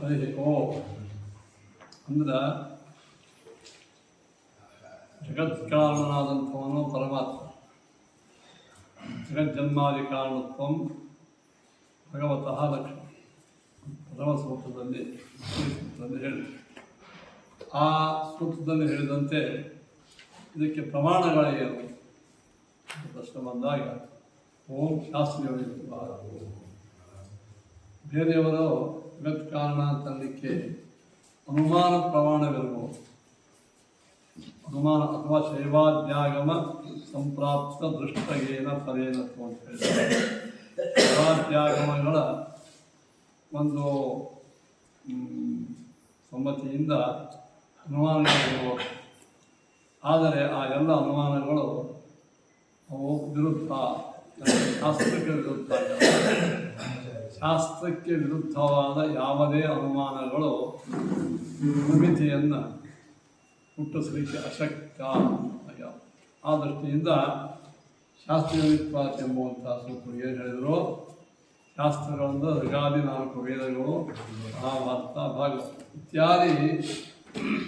ಹರಿ ಓ ಅಂದ್ರೆ ಜಗತ್ಕಾರಣನಾದಂಥವನು ಪರಮಾತ್ಮ. ಜಗಜ್ಜನ್ಮಾದಿ ಕಾರಣತ್ವಂ ಭಗವತಃ ಲಕ್ಷ್ಮ ಪ್ರಥಮ ಸೂತ್ರದಲ್ಲಿ ಹೇಳಿ. ಆ ಸೂತ್ರದಲ್ಲಿ ಹೇಳಿದಂತೆ ಇದಕ್ಕೆ ಪ್ರಮಾಣಗಳೇನು ಪ್ರಶ್ನೆ ಬಂದಾಗ ಓಂ ಶಾಸ್ತ್ರೀಯ ಬೇರೆಯವರು ಜಗತ್ ಕಾರಣ ಅಂತಲಿಕ್ಕೆ ಅನುಮಾನ ಪ್ರಮಾಣವಿರಬಹುದು. ಅನುಮಾನ ಅಥವಾ ಶೈವಾದ್ಯಾಗಮ ಸಂಪ್ರಾಪ್ತ ದೃಷ್ಟಗೇನ ಫಲೇನತ್ವ ಅಂತ ಹೇಳಿದ್ದಾರೆ. ಶೈವಾದ್ಯಾಗಮಗಳ ಒಂದು ಸಮ್ಮತಿಯಿಂದ ಅನುಮಾನಗಳಿರಬಹುದು. ಆದರೆ ಆ ಎಲ್ಲ ಅನುಮಾನಗಳು ಅವು ವಿರುದ್ಧ, ಶಾಸ್ತ್ರಕ್ಕೆ ವಿರುದ್ಧ. ಶಾಸ್ತ್ರಕ್ಕೆ ವಿರುದ್ಧವಾದ ಯಾವುದೇ ಅನುಮಾನಗಳು ಮಿತಿಯನ್ನು ಹುಟ್ಟಿಸಲಿಕ್ಕೆ ಅಶಕ್ತ. ಆ ದೃಷ್ಟಿಯಿಂದ ಶಾಸ್ತ್ರೀಯತ್ವಾತ್ ಎಂಬುವಂಥ ಸೂತ್ರ ಏನು ಹೇಳಿದರು, ಶಾಸ್ತ್ರಗಳನ್ನು ಋಗಾದಿ 4 ವೇದಗಳು, ಮಹಾಭಾರತ, ಭಾಗವತ ಇತ್ಯಾದಿ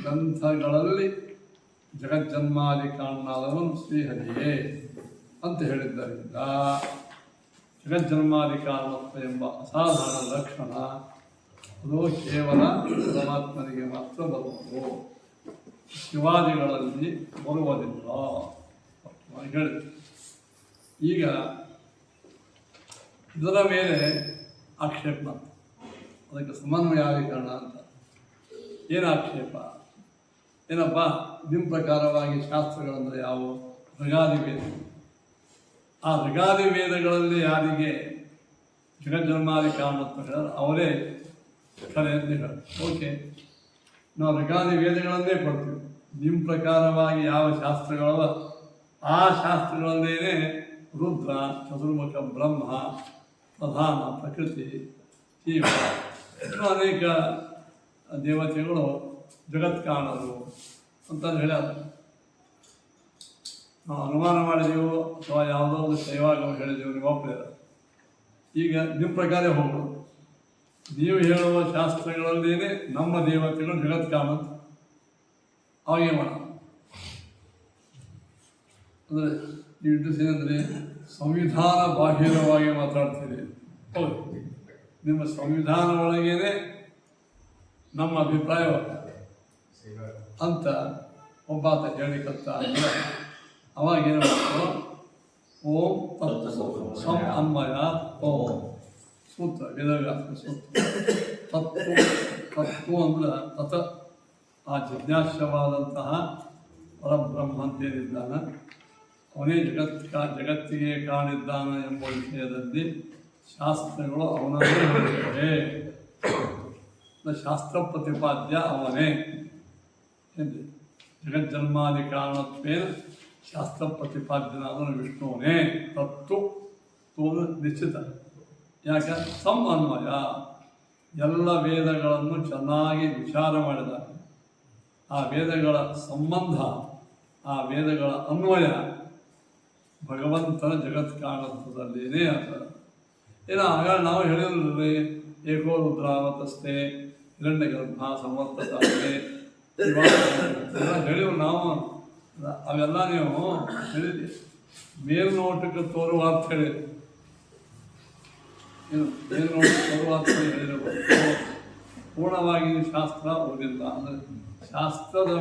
ಗ್ರಂಥಗಳಲ್ಲಿ ಜಗಜ್ಜನ್ಮಾದಿ ಕಾರಣನಾದವನು ಶ್ರೀಹರಿಯೇ ಅಂತ ಹೇಳಿದ್ದರಿಂದ ಜಗಜ್ಜನ್ಮಾದಿ ಕಾರಣತ್ವ ಎಂಬ ಅಸಾಧಾರಣ ಲಕ್ಷಣ ಅದು ಕೇವಲ ಪರಮಾತ್ಮನಿಗೆ ಮಾತ್ರ ಬರುವುದು, ಶಿವಾದಿಗಳಲ್ಲಿ ಬರುವುದಿಲ್ಲ ಹೇಳಿದೆ. ಈಗ ಇದರ ಮೇಲೆ ಆಕ್ಷೇಪ, ಅದಕ್ಕೆ ಸಮನ್ವಯಾಧಿಕರಣ ಅಂತ. ಏನು ಆಕ್ಷೇಪ? ಏನಪ್ಪ, ನಿಮ್ಮ ಪ್ರಕಾರವಾಗಿ ಶಾಸ್ತ್ರಗಳಂದರೆ ಯಾವುವು? ಋಗಾದಿ ವೇದ. ಆ ಋಗಾದಿ ವೇದಗಳಲ್ಲಿ ಯಾರಿಗೆ ಜಗಜ್ಜನ್ಮಾದಿ ಕಾರಣತ್ವ ಹೇಳಿದ್ರೆ ಅವರೇ ಖರೆ ಅಂತ ಹೇಳಿ. ಓಕೆ, ನಾವು ಋಗಾದಿ ವೇದಗಳನ್ನೇ ಕೊಡ್ತೀವಿ. ನಿಮ್ಮ ಪ್ರಕಾರವಾಗಿ ಯಾವ ಶಾಸ್ತ್ರಗಳವ ಆ ಶಾಸ್ತ್ರಗಳಲ್ಲೇನೆ ರುದ್ರ, ಚತುರ್ಮುಖ ಬ್ರಹ್ಮ, ಪ್ರಧಾನ, ಪ್ರಕೃತಿ, ಜೀವ, ಇನ್ನೂ ಅನೇಕ ದೇವತೆಗಳು ಜಗತ್ಕಾರಣರು ಅಂತ ಹೇಳ್ಯಾರ. ನಾವು ಅನುಮಾನ ಮಾಡಿದೆವು ಅಥವಾ ಯಾವುದೋ ಒಂದು ಶೈವಾಗಮ ಹೇಳಿದೆವು, ನೀವು ಒಪ್ಪಲಿಲ್ಲ. ಈಗ ನಿಮ್ಮ ಪ್ರಕಾರ ಹೋಗೋದು, ನೀವು ಹೇಳುವ ಶಾಸ್ತ್ರಗಳಲ್ಲೇನೆ ನಮ್ಮ ದೇವತೆಗಳು ಜಗತ್ಕಾರಣ ಅಂತ ಅವಾಗೇ ಮಾಡ. ಅಂದರೆ ಏನಂದರೆ ಸಂವಿಧಾನ ಬಾಹಿರವಾಗಿ ಮಾತಾಡ್ತೀರಿ. ಹೌದು, ನಿಮ್ಮ ಸಂವಿಧಾನ ಒಳಗೇನೆ ನಮ್ಮ ಅಭಿಪ್ರಾಯ ಅಂತ ಒಬ್ಬಾತ ಹೇಳಿಕತ್ತ ಅಂದರೆ ಅವಾಗೇನು ಮಾಡ್ತಾರೆ, ಓಂ ಸಂ ಅನ್ವಯ ಓಂ ಸೂತ್ರ, ವೇದವ್ಯಾಸ ಸೂತ್ರ. ತತ್ವ ಅಂದ್ರೆ ತತ ಆ ಜಿಜ್ಞಾಸ್ಯವಾದಂತಹ ಪರಬ್ರಹ್ಮ ಅಂತೇನಿದ್ದಾನೆ ಅವನೇ ಜಗತ್ತಿಗೆ ಕಾಣಿದ್ದಾನೆ ಎಂಬ ವಿಷಯದಲ್ಲಿ ಶಾಸ್ತ್ರಗಳು ಅವನನ್ನೇ ಹೇಳುತ್ತವೆ. ಶಾಸ್ತ್ರ ಪ್ರತಿಪಾದ್ಯ ಅವನೇ. ಜಗಜ್ಜನ್ಮಾದಿ ಕಾರಣತ್ವೇನ ಶಾಸ್ತ್ರ ಪ್ರತಿಪಾದ್ಯನಾದನು ವಿಷ್ಣುವನೇ. ತತ್ವ ನಿಶ್ಚಿತ. ಯಾಕೆ? ಸಮನ್ವಯ, ಎಲ್ಲ ವೇದಗಳನ್ನು ಚೆನ್ನಾಗಿ ವಿಚಾರ ಮಾಡಿದಾಗ ಆ ವೇದಗಳ ಸಂಬಂಧ, ಆ ವೇದಗಳ ಅನ್ವಯ ಭಗವಂತನ ಜಗತ್ ಕಾರಣತ್ವದಲ್ಲೇನೇ ಆಗ್ತದೆ. ಏನೋ ಆಗ ನಾವು ಹೇಳಿದ್ರಿ ಏಕೋ ರುದ್ರಾವತಸ್ಥೆ ಹಿರಣ್ಯಗರ್ಭ ಸಮರ್ಥತಾಗೆ ಹೇಳಿವು ನಾವು. ಅವೆಲ್ಲ ನೀವು ಹೇಳಿದ್ರಿ, ಮೇಲ್ನೋಟಕ್ಕೆ ತೋರುವ ಅರ್ಥ ಹೇಳಿರಿ. ಏನು ಮೇಲ್ನೋಟಕ್ಕೆ ತೋರುವ ಅರ್ಥ ಹೇಳಿರಬಹುದು, ಪೂರ್ಣವಾಗಿ ಶಾಸ್ತ್ರ ಓದಿಲ್ಲ. ಅಂದರೆ ಶಾಸ್ತ್ರದ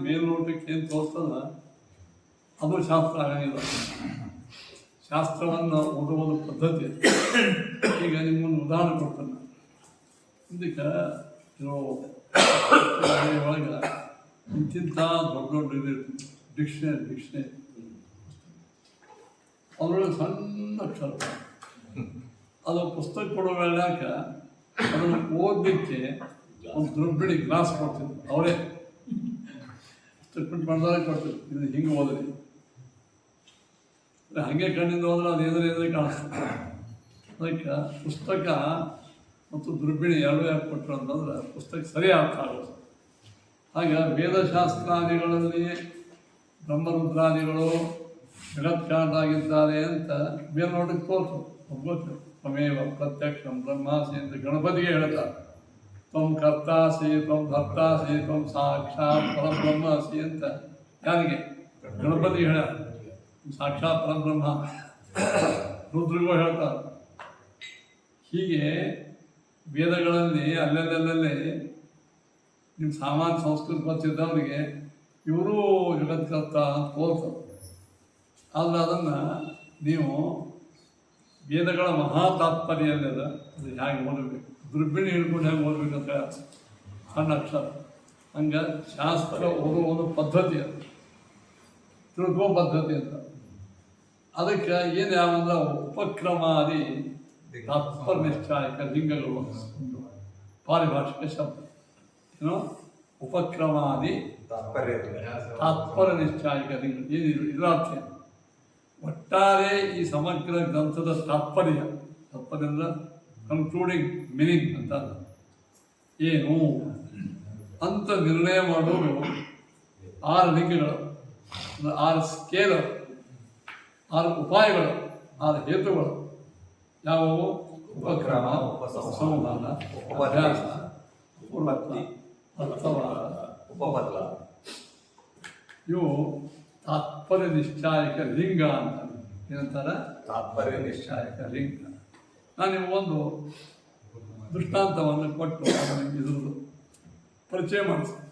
ಮೇಲ್ನೋಟಕ್ಕೆ ಏನು ತೋರ್ತದ ಅದು ಶಾಸ್ತ್ರ ಆಗಂಗಿಲ್ಲ. ಶಾಸ್ತ್ರವನ್ನು ಓದುವುದು ಪದ್ಧತಿ. ಈಗ ನಿಮ್ಮನ್ನು ಉದಾಹರಣೆ ಕೊಡ್ತೇನೆ. ಇದಕ್ಕೆ ಇರೋ ಒಳಗೆ ಇಂತಿಂಥ ದೊಡ್ಡ ದೊಡ್ಡ ಇದು ಡಿಕ್ಷನರಿ ಅದರೊಳಗೆ ಸಣ್ಣ ಅಕ್ಷರ. ಅದು ಪುಸ್ತಕ ಕೊಡೋ ವೇಳ್ಯಾಕ ಅದನ್ನು ಓದಲಿಕ್ಕೆ ಒಂದು ದುರ್ಬಿಡಿ ಗ್ಲಾಸ್ ಕೊಡ್ತಿದ್ರು ಅವರೇ. ಪುಸ್ತಕ ಪ್ರಿಂಟ್ ಮಾಡಿದಾಗ ಕೊಡ್ತಿದ್ರು, ಇದು ಹಿಂಗೆ ಓದ್ರಿ. ಹಾಗೆ ಕಣ್ಣಿಂದ ಹೋದ್ರೆ ಅದು ಎದುರೇ ಕಾಣಿಸ್ತದೆ. ಅದಕ್ಕೆ ಪುಸ್ತಕ ಮತ್ತು ದುರ್ಬಿಣಿ ಎರಡೂ ಯಾಕೆ ಕೊಟ್ಟರು ಅಂತಂದ್ರೆ ಪುಸ್ತಕ ಸರಿ ಅರ್ಥ ಆಗೋದು. ಹಾಗೆ ವೇದಶಾಸ್ತ್ರಾದಿಗಳಲ್ಲಿ ಬ್ರಹ್ಮರುದ್ರಾದಿಗಳು ಜಗತ್ಕಾರರಾಗಿದ್ದಾರೆ ಅಂತ ಮೇಲ್ನೋಟಕ್ಕೆ ತೋರಿಸು. ಒಬ್ಬತ್ತು ತ್ವಮೇವ ಪ್ರತ್ಯಕ್ಷ ಬ್ರಹ್ಮಾಸಿ ಅಂತ ಗಣಪತಿಗೆ ಹೇಳ್ತಾರೆ. ತ್ವಂ ಕರ್ತಾಸಿ ತ್ವಂ ಭರ್ತಾಸಿ ತ್ವಂ ಸಾಕ್ಷಾತ್ ಪರಬ್ರಹ್ಮ ಅಸಿ ಅಂತ ಯಾರಿಗೆ ಗಣಪತಿ ಹೇಳ ಸಾಕ್ಷಾತ್ ಪರಬ್ರಹ್ಮ ರುದ್ರಿಗೂ ಹೇಳ್ತಾರೆ. ಹೀಗೆ ವೇದಗಳಲ್ಲಿ ಅಲ್ಲಲ್ಲೇ ನಿಮ್ಮ ಸಾಮಾನ್ಯ ಸಂಸ್ಕೃತ ಗೊತ್ತಿದ್ದವರಿಗೆ ಇವರು ಜಗತ್ಕರ್ತ ಅಂತ ತೋರ್ತಾರೆ. ಆದರೆ ಅದನ್ನು ನೀವು ವೇದಗಳ ಮಹಾ ತಾತ್ಪರ್ಯಲ್ಲದ ಅದು ಹೇಗೆ ಓದಬೇಕು, ದುರ್ಬಿಣಿ ಹಿಡ್ಕೊಂಡು ಹೇಗೆ ಓದಬೇಕಂತ ಸಣ್ಣ ಅಕ್ಷರ ಹಂಗೆ ಶಾಸ್ತ್ರ ಓದುವ ಪದ್ಧತಿ ಅದು, ತಿಳ್ಕೋ ಪದ್ಧತಿ ಅಂತ. ಅದಕ್ಕೆ ಏನು ಯಾವಂದ್ರೆ ಉಪಕ್ರಮಾದಿ ತಾತ್ಪರ್ಯ ನಿಶ್ಚಾಯಕ ಲಿಂಗಗಳು ಪಾರಿಭಾಷಿಕ ಶಬ್ದ ಏನೋ ಉಪಕ್ರಮಾದಿ ತಾತ್ಪರ್ಯ ನಿಶ್ಚಾಯಕ ಲಿಂಗ ಏನಿದು ಇದರ ಅರ್ಥ. ಒಟ್ಟಾರೆ ಈ ಸಮಗ್ರ ಗ್ರಂಥದ ತಾತ್ಪರ್ಯ ಅಂದ್ರೆ ಕನ್ಕ್ಲೂಡಿಂಗ್ ಮೀನಿಂಗ್ ಅಂತ ಏನು ಅಂತ ನಿರ್ಣಯ ಮಾಡೋದು 6 ಲಿಂಗಗಳು, 6 ಸ್ಕೇಲ್, 6 ಉಪಾಯಗಳು, 6 ಹೇತುಗಳು ಯಾವುವು? ಉಪಕ್ರಮ, ಉಪಸಂಹಾರ, ಅಭ್ಯಾಸ, ಉಪಪತ್ತಿ, ಅರ್ಥವಾದ, ಉಪಪಲ್ಲ. ಇವು ತಾತ್ಪರ್ಯ ನಿಶ್ಚಾಯಕ ಲಿಂಗ ಅಂತ. ಏನಂತಾರೆ? ತಾತ್ಪರ್ಯ ನಿಶ್ಚಾಯಕ ಲಿಂಗ. ನಾನು ನಿಮಗೊಂದು ದೃಷ್ಟಾಂತವನ್ನು ಕೊಟ್ಟು ಇದ್ರದ್ದು ಪರಿಚಯ ಮಾಡಿಸ್ತೀನಿ.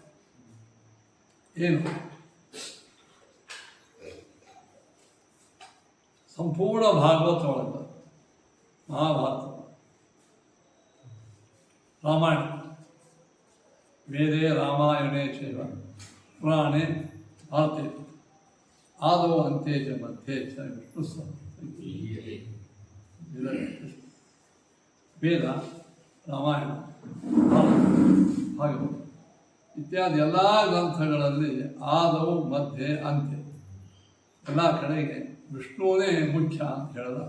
ಏನು? ಸಂಪೂರ್ಣ ಭಾಗವತ ಒಳಗೆ ಮಹಾಭಾರತ, ರಾಮಾಯಣ, ವೇದೇ ರಾಮಾಯಣೇ ಚೈವ ಪುರಾಣೇ ಭಾರತೆ ಆದೋ ಅಂತೆ ಚ ಮಧ್ಯೆ ಚ ವಿಷ್ಣು ವೇದ, ರಾಮಾಯಣ, ಭಾಗವತ ಇತ್ಯಾದಿ ಎಲ್ಲ ಗ್ರಂಥಗಳಲ್ಲಿ ಆದವು ಮಧ್ಯೆ ಅಂತ್ಯ ಎಲ್ಲ ಕಡೆಗೆ ವಿಷ್ಣುವೇ ಮುಖ್ಯ ಅಂತ ಹೇಳಿದ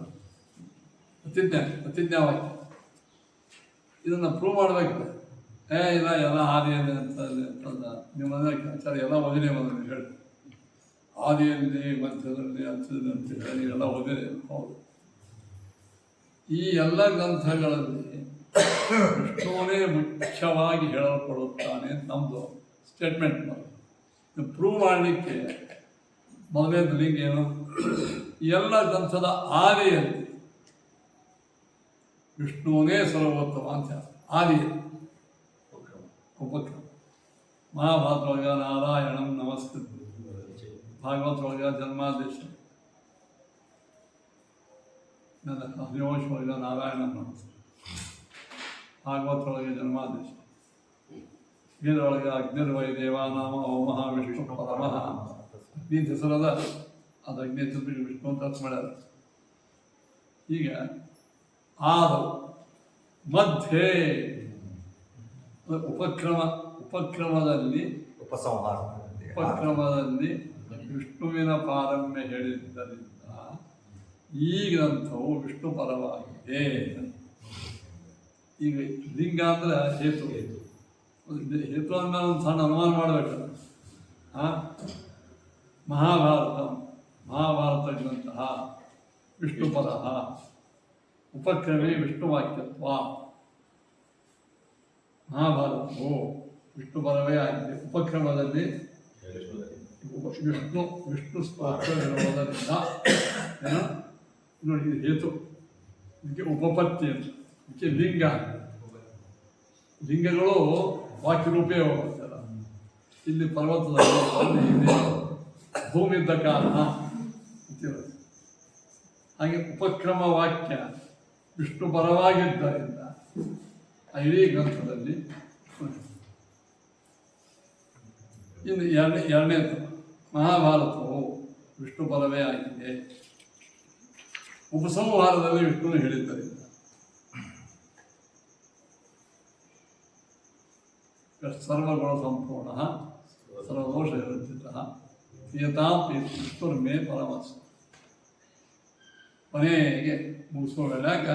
ಪ್ರತಿಜ್ಞಾವಾಕ್ಯ. ಇದನ್ನು ಪ್ರೂವ್ ಮಾಡಬೇಕು. ಇಲ್ಲ ಎಲ್ಲ ಆದಿಯಲ್ಲಿ ಅಂತಂದ ನಿಮ್ಮ ಆಚಾರ ಎಲ್ಲ ಓದಿನೇ ಬಂದ ಹೇಳಿ ಆದಿಯಲ್ಲಿ ಮಧ್ಯದಲ್ಲಿ ಅಂತ್ಯದಲ್ಲಿ ಅಂತ ಹೇಳಿ ಎಲ್ಲ ಓದಿದೆ. ಹೌದು, ಈ ಎಲ್ಲ ಗ್ರಂಥಗಳಲ್ಲಿ ವಿಷ್ಣುವೇ ಮುಖ್ಯವಾಗಿ ಹೇಳಲ್ಪಡುತ್ತಾನೆ ನಮ್ಮದು ಸ್ಟೇಟ್ಮೆಂಟ್. ಪ್ರೂವ್ ಮಾಡಲಿಕ್ಕೆ ಮೊದಲನೇದು ಲಿಂಗ ಏನು? ಎಲ್ಲ ಗ್ರಂಥದ ಆದಿಯಲ್ಲಿ ವಿಷ್ಣುವೇ ಸರ್ವೋತ್ತಮ ಅಂತ ಆದಿಯಲ್ಲಿ ಉಪಕ್ರಮ. ಮಹಾಭಾರತೊಳಗ ನಾರಾಯಣಂ ನಮಸ್ಕೃತ, ಭಾಗವತೊಳಗ ಜನ್ಮಾದೇಶ, ಹರಿವಂಶೊಳಗ ನಾರಾಯಣಂ ನಮಸ್ಕೃತ, ಭಾಗವತೊಳಗೆ ಜನ್ಮಾದೇಶ, ವೇದೊಳಗೆ ಅಗ್ನಿರ್ವೈ ದೇವಾನಾಮ ಓಮಃ ವಿಷ್ಣು ಪರಮಃ. ಅಗ್ನಿ ಹೆಸರದ ಅದು ಅಗ್ನಿ ಹೆಸರು ವಿಷ್ಣು ಅಂತ ಅರ್ಥ ಮಾಡ್ಯಾರ. ಈಗ ಆದವು ಮಧ್ಯೆ ಉಪಕ್ರಮದಲ್ಲಿ ವಿಷ್ಣುವಿನ ಪಾರಮ್ಯ ಹೇಳಿದ್ದರಿಂದ ಈ ಗ್ರಂಥವು ವಿಷ್ಣು ಪರವಾಗಿದೆ. ಈಗ ಲಿಂಗ ಅಂದ್ರೆ ಹೇತು. ಹೇತು ಅಂದ್ರೆ ಒಂದು ಸಣ್ಣ ಅನುಮಾನ ಮಾಡಬೇಕಲ್ಲ. ಮಹಾಭಾರತ ಗ್ರಂಥ ವಿಷ್ಣುಪರ, ಉಪಕ್ರಮೇ ವಿಷ್ಣುವಾಕ್ಯತ್ವ. ಮಹಾಭಾರತವು ವಿಷ್ಣುಪರವೇ ಆಗಿದೆ. ಉಪಕ್ರಮದಲ್ಲಿ ವಿಷ್ಣು ಸ್ತೋತ್ರ ಇರುವುದರಿಂದ ಏನೋ ನೋಡಿ, ಇದು ಹೇತು, ಇದಕ್ಕೆ ಉಪಪತ್ತಿ ಅಂತ, ಇದಕ್ಕೆ ಲಿಂಗ. ಲಿಂಗಗಳು ವಾಕ್ಯರೂಪೇ ಹೋಗ್ತಾರ. ಇಲ್ಲಿ ಪರ್ವತದಲ್ಲಿ ಇಲ್ಲಿ ಭೂಮಿ ಇದ್ದ ಕಾರಣ ಅಂತಿರೋದು. ಹಾಗೆ ಉಪಕ್ರಮ ವಾಕ್ಯ ವಿಷ್ಣು ಪರವಾಗಿದ್ದರಿಂದ ಇಡೀ ಗ್ರಂಥದಲ್ಲಿ. ಇನ್ನು ಎರಡನೇದು ಮಹಾಭಾರತವು ವಿಷ್ಣು ಪರವೇ ಆಗಿದೆ. ಉಪಸಂಹಾರದಲ್ಲಿ ವಿಷ್ಣು ಹೇಳಿದ್ದರಿಂದ ಸರ್ವಗುಣ ಸಂಪೂರ್ಣ ಸರ್ವದೋಷ ವಿರಚಿತ ಪ್ರಿಯತಾಂ ವಿಷ್ಣುರ್ಮೇ ಪರಮಸ್ಸು. ಕೊನೆಗೆ ಮುಗಿಸೋ ವೇಳಾಗ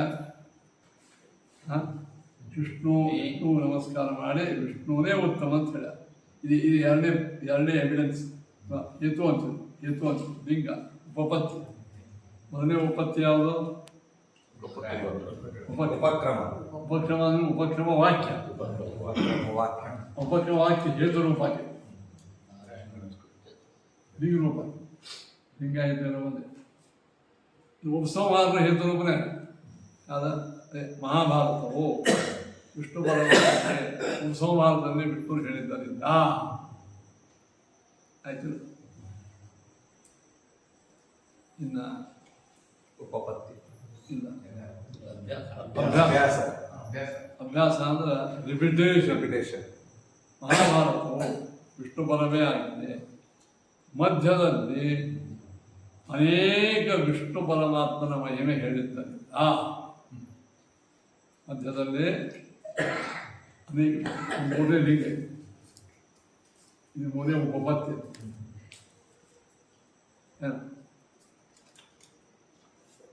ವಿಷ್ಣು ನಮಸ್ಕಾರ ಮಾಡಿ ವಿಷ್ಣುವೇ ಉತ್ತಮ ಅಂತ ಹೇಳ. ಇದು ಎರಡನೇ ಎವಿಡೆನ್ಸ್. ಹೇತು ಅಂತ ಲಿಂಗ. ಉಪಪತ್ತಿ ಮೊದಲನೇ ಉಪಪತ್ತಿ ಯಾವುದು? ಉಪಕ್ರಮ. ಉಪಕ್ರಮ ವಾಕ್ಯ, ವಾಕ್ಯ ಉಪಕ್ರಮ ವಾಕ್ಯ ಹೇತು ರೂಪಕ್ಕೆ ಲಿಂಗ ರೂಪ, ಲಿಂಗಾಯತ ಒಂದೇ. ಉಪಸಂಹಾರ ಹೇತು ರೂಪನೇ ಅದ. ಮಹಾಭಾರತವು ವಿಷ್ಣು ಪರಮಾತ್ಮನಿಗೆ ಉಪಸಂಹಾರದಲ್ಲಿ ವಿಷ್ಣು ಹೇಳಿದ್ದರಿಂದ ಆಯ್ತು. ಇನ್ನ ಉಪಪತ್ತಿ ಇಲ್ಲ, ಅಭ್ಯಾಸ ಅಭ್ಯಾಸ ಅಂದ್ರೆ ರಿಪಿಟೇಷನ್. ರಿಪಿಟೇಷನ್. ಮಹಾಭಾರತವು ವಿಷ್ಣು ಪರವೇ ಆಗಿದೆ. ಮಧ್ಯದಲ್ಲಿ ಅನೇಕ ವಿಷ್ಣು ಪರಮಾತ್ಮನ ಮಹಿಮೆ ಹೇಳಿದ್ದಾರೆ. ಮಧ್ಯದಲ್ಲಿ ಅನೇಕ ಮೂರೇ ಲಿಂಗ, ಇದು ಮೂರೇ ಉಪಪತ್ತಿ.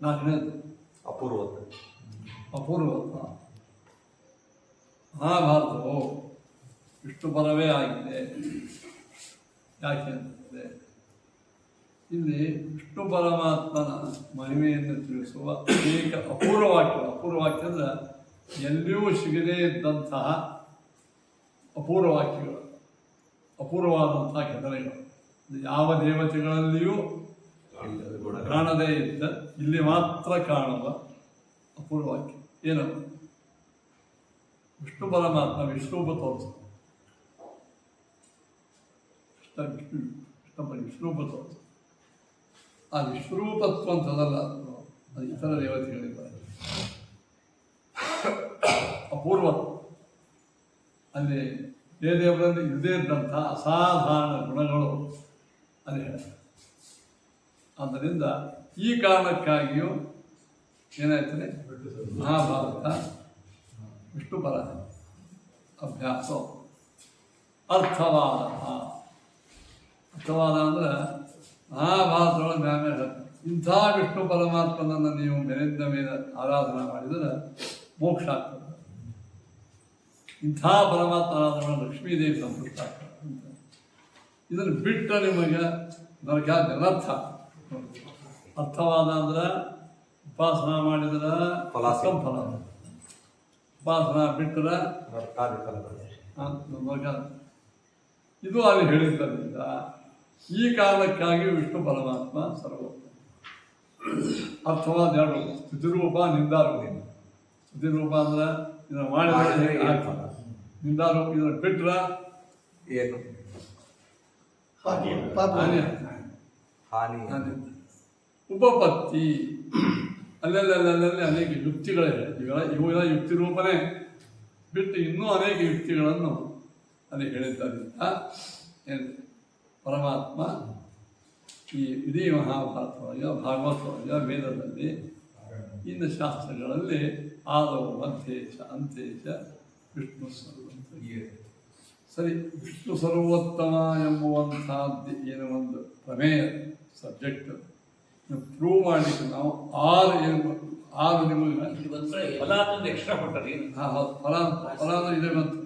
ನಾನು ಹೇಳಿದೆ ಅಪೂರ್ವತೆ. ಅಪೂರ್ವತ. ಮಹಾಭಾರತವು ವಿಷ್ಣು ಪರವೇ ಆಗಿದೆ. ಯಾಕೆಂದರೆ ಇಲ್ಲಿ ವಿಷ್ಣು ಪರಮಾತ್ಮನ ಮಹಿಮೆಯನ್ನು ತಿಳಿಸುವ ಅನೇಕ ಅಪೂರ್ವವಾಕ್ಯ ಅಂದರೆ ಎಲ್ಲಿಯೂ ಸಿಗದೇ ಇದ್ದಂತಹ ಅಪೂರ್ವವಾಕ್ಯಗಳು, ಅಪೂರ್ವವಾದಂತಹ ಕಥನೆಗಳು. ಯಾವ ದೇವತೆಗಳಲ್ಲಿಯೂ ಕಾಣದೇ ಇದ್ದ ಇಲ್ಲಿ ಮಾತ್ರ ಕಾಣುವ ಅಪೂರ್ವವಾಕ್ಯ. ಏನದು? ವಿಷ್ಣು ಪರಮಾತ್ಮ ವಿಶ್ವರೂಪ ತೋರಿಸ, ವಿಶ್ವರೂಪ ತೋರಿಸ. ಆ ವಿಶ್ವರೂಪತ್ವ ಅಂತದಲ್ಲ, ಅದು ಇತರ ದೇವತೆಗಳಿದ್ದಾರೆ. ಅಪೂರ್ವ ಅಲ್ಲಿ ದೇವರಲ್ಲಿ ಇಲ್ಲದೇ ಇದ್ದಂತಹ ಅಸಾಧಾರಣ ಗುಣಗಳು ಅಲ್ಲಿ ಹೇಳ್ತಾರೆ. ಆದ್ದರಿಂದ ಈ ಕಾರಣಕ್ಕಾಗಿಯೂ ಏನಾಯ್ತದೆ, ಮಹಾಭಾರತ ವಿಷ್ಣು ಪರ ಅಭ್ಯಾಸ. ಅರ್ಥವಾದ ಅಂದ್ರೆ ಮಹಾಭಾರತದೊಳಗೆ ಜ್ಞಾನ ಹೇಳ್ತಾರೆ. ಇಂಥ ವಿಷ್ಣು ಪರಮಾತ್ಮನನ್ನು ನೀವು ಮೇಲಿಂದ ಮೇಲೆ ಆರಾಧನೆ ಮಾಡಿದರೆ ಮೋಕ್ಷ ಆಗ್ತದೆ. ಇಂಥ ಪರಮಾತ್ಮ ಆರಾಧನೆ ಲಕ್ಷ್ಮೀದೇವಿ ಸಂತುಷ್ಟ ಆಗ್ತದೆ ಅಂತ. ಇದನ್ನು ಬಿಟ್ಟು ನಿಮಗೆ ನರಕ ಅನರ್ಥ. ಅರ್ಥವಾದ ಅಂದ್ರೆ ಉಪಾಸನ ಮಾಡಿದ್ರೆ ಫಲ, ಉಪಾಸನ ಬಿಟ್ಟರೆ ಇದು ಅಲ್ಲಿ ಹೇಳಿದ್ದರಿಂದ ಈ ಕಾರಣಕ್ಕಾಗಿ ವಿಷ್ಣು ಪರಮಾತ್ಮ ಸರ್ವೋತ್ತಮ. ಅರ್ಥವಾದ ಎರಡು: ಸ್ತುತಿರೂಪ, ನಿಂದಾರೂಪ. ಸ್ತುತಿರೂಪ ಅಂದ್ರೆ ಇದನ್ನು ಮಾಡಿದ್ರೆ ನಿಂದಾರೂಪ ಇದನ್ನು ಬಿಟ್ಟರೆ ಏನು ಹಾನಿ. ಉಪಪತ್ತಿ ಅಲ್ಲೆಲ್ಲಲ್ಲಿ ಅನೇಕ ಯುಕ್ತಿಗಳಿವೆ. ಇವೆಲ್ಲ ಯುಕ್ತಿ ರೂಪನೇ ಬಿಟ್ಟು ಇನ್ನೂ ಅನೇಕ ಯುಕ್ತಿಗಳನ್ನು ಅಲ್ಲಿ ಹೇಳಿದ್ದರಿಂದ ಏನು ಪರಮಾತ್ಮ ಈ ಇಡೀ ಮಹಾಭಾರತದೊಳಗೆ, ಭಾಗವತದೊಳಗೆ, ವೇದದಲ್ಲಿ, ಇನ್ನು ಶಾಸ್ತ್ರಗಳಲ್ಲಿ ಆದವು ಮಧ್ಯೇಶ ಅಂತ್ಯೇಶ ವಿಷ್ಣು ಸರ್ವೋತ್ತಮ. ಸರಿ, ವಿಷ್ಣು ಸರ್ವೋತ್ತಮ ಎಂಬುವಂಥದ್ದು ಏನು ಒಂದು ಪ್ರಮೇಯ ಸಬ್ಜೆಕ್ಟ್ ಪ್ರೂವ್ ಮಾಡಲಿಕ್ಕೆ ನಾವು ಆರು ನಿಮಗೆ ಎಕ್ಸ್ಟ್ರಾ ಕೊಟ್ಟರಿ. ಫಲ ಇದೆ ಬಂತು.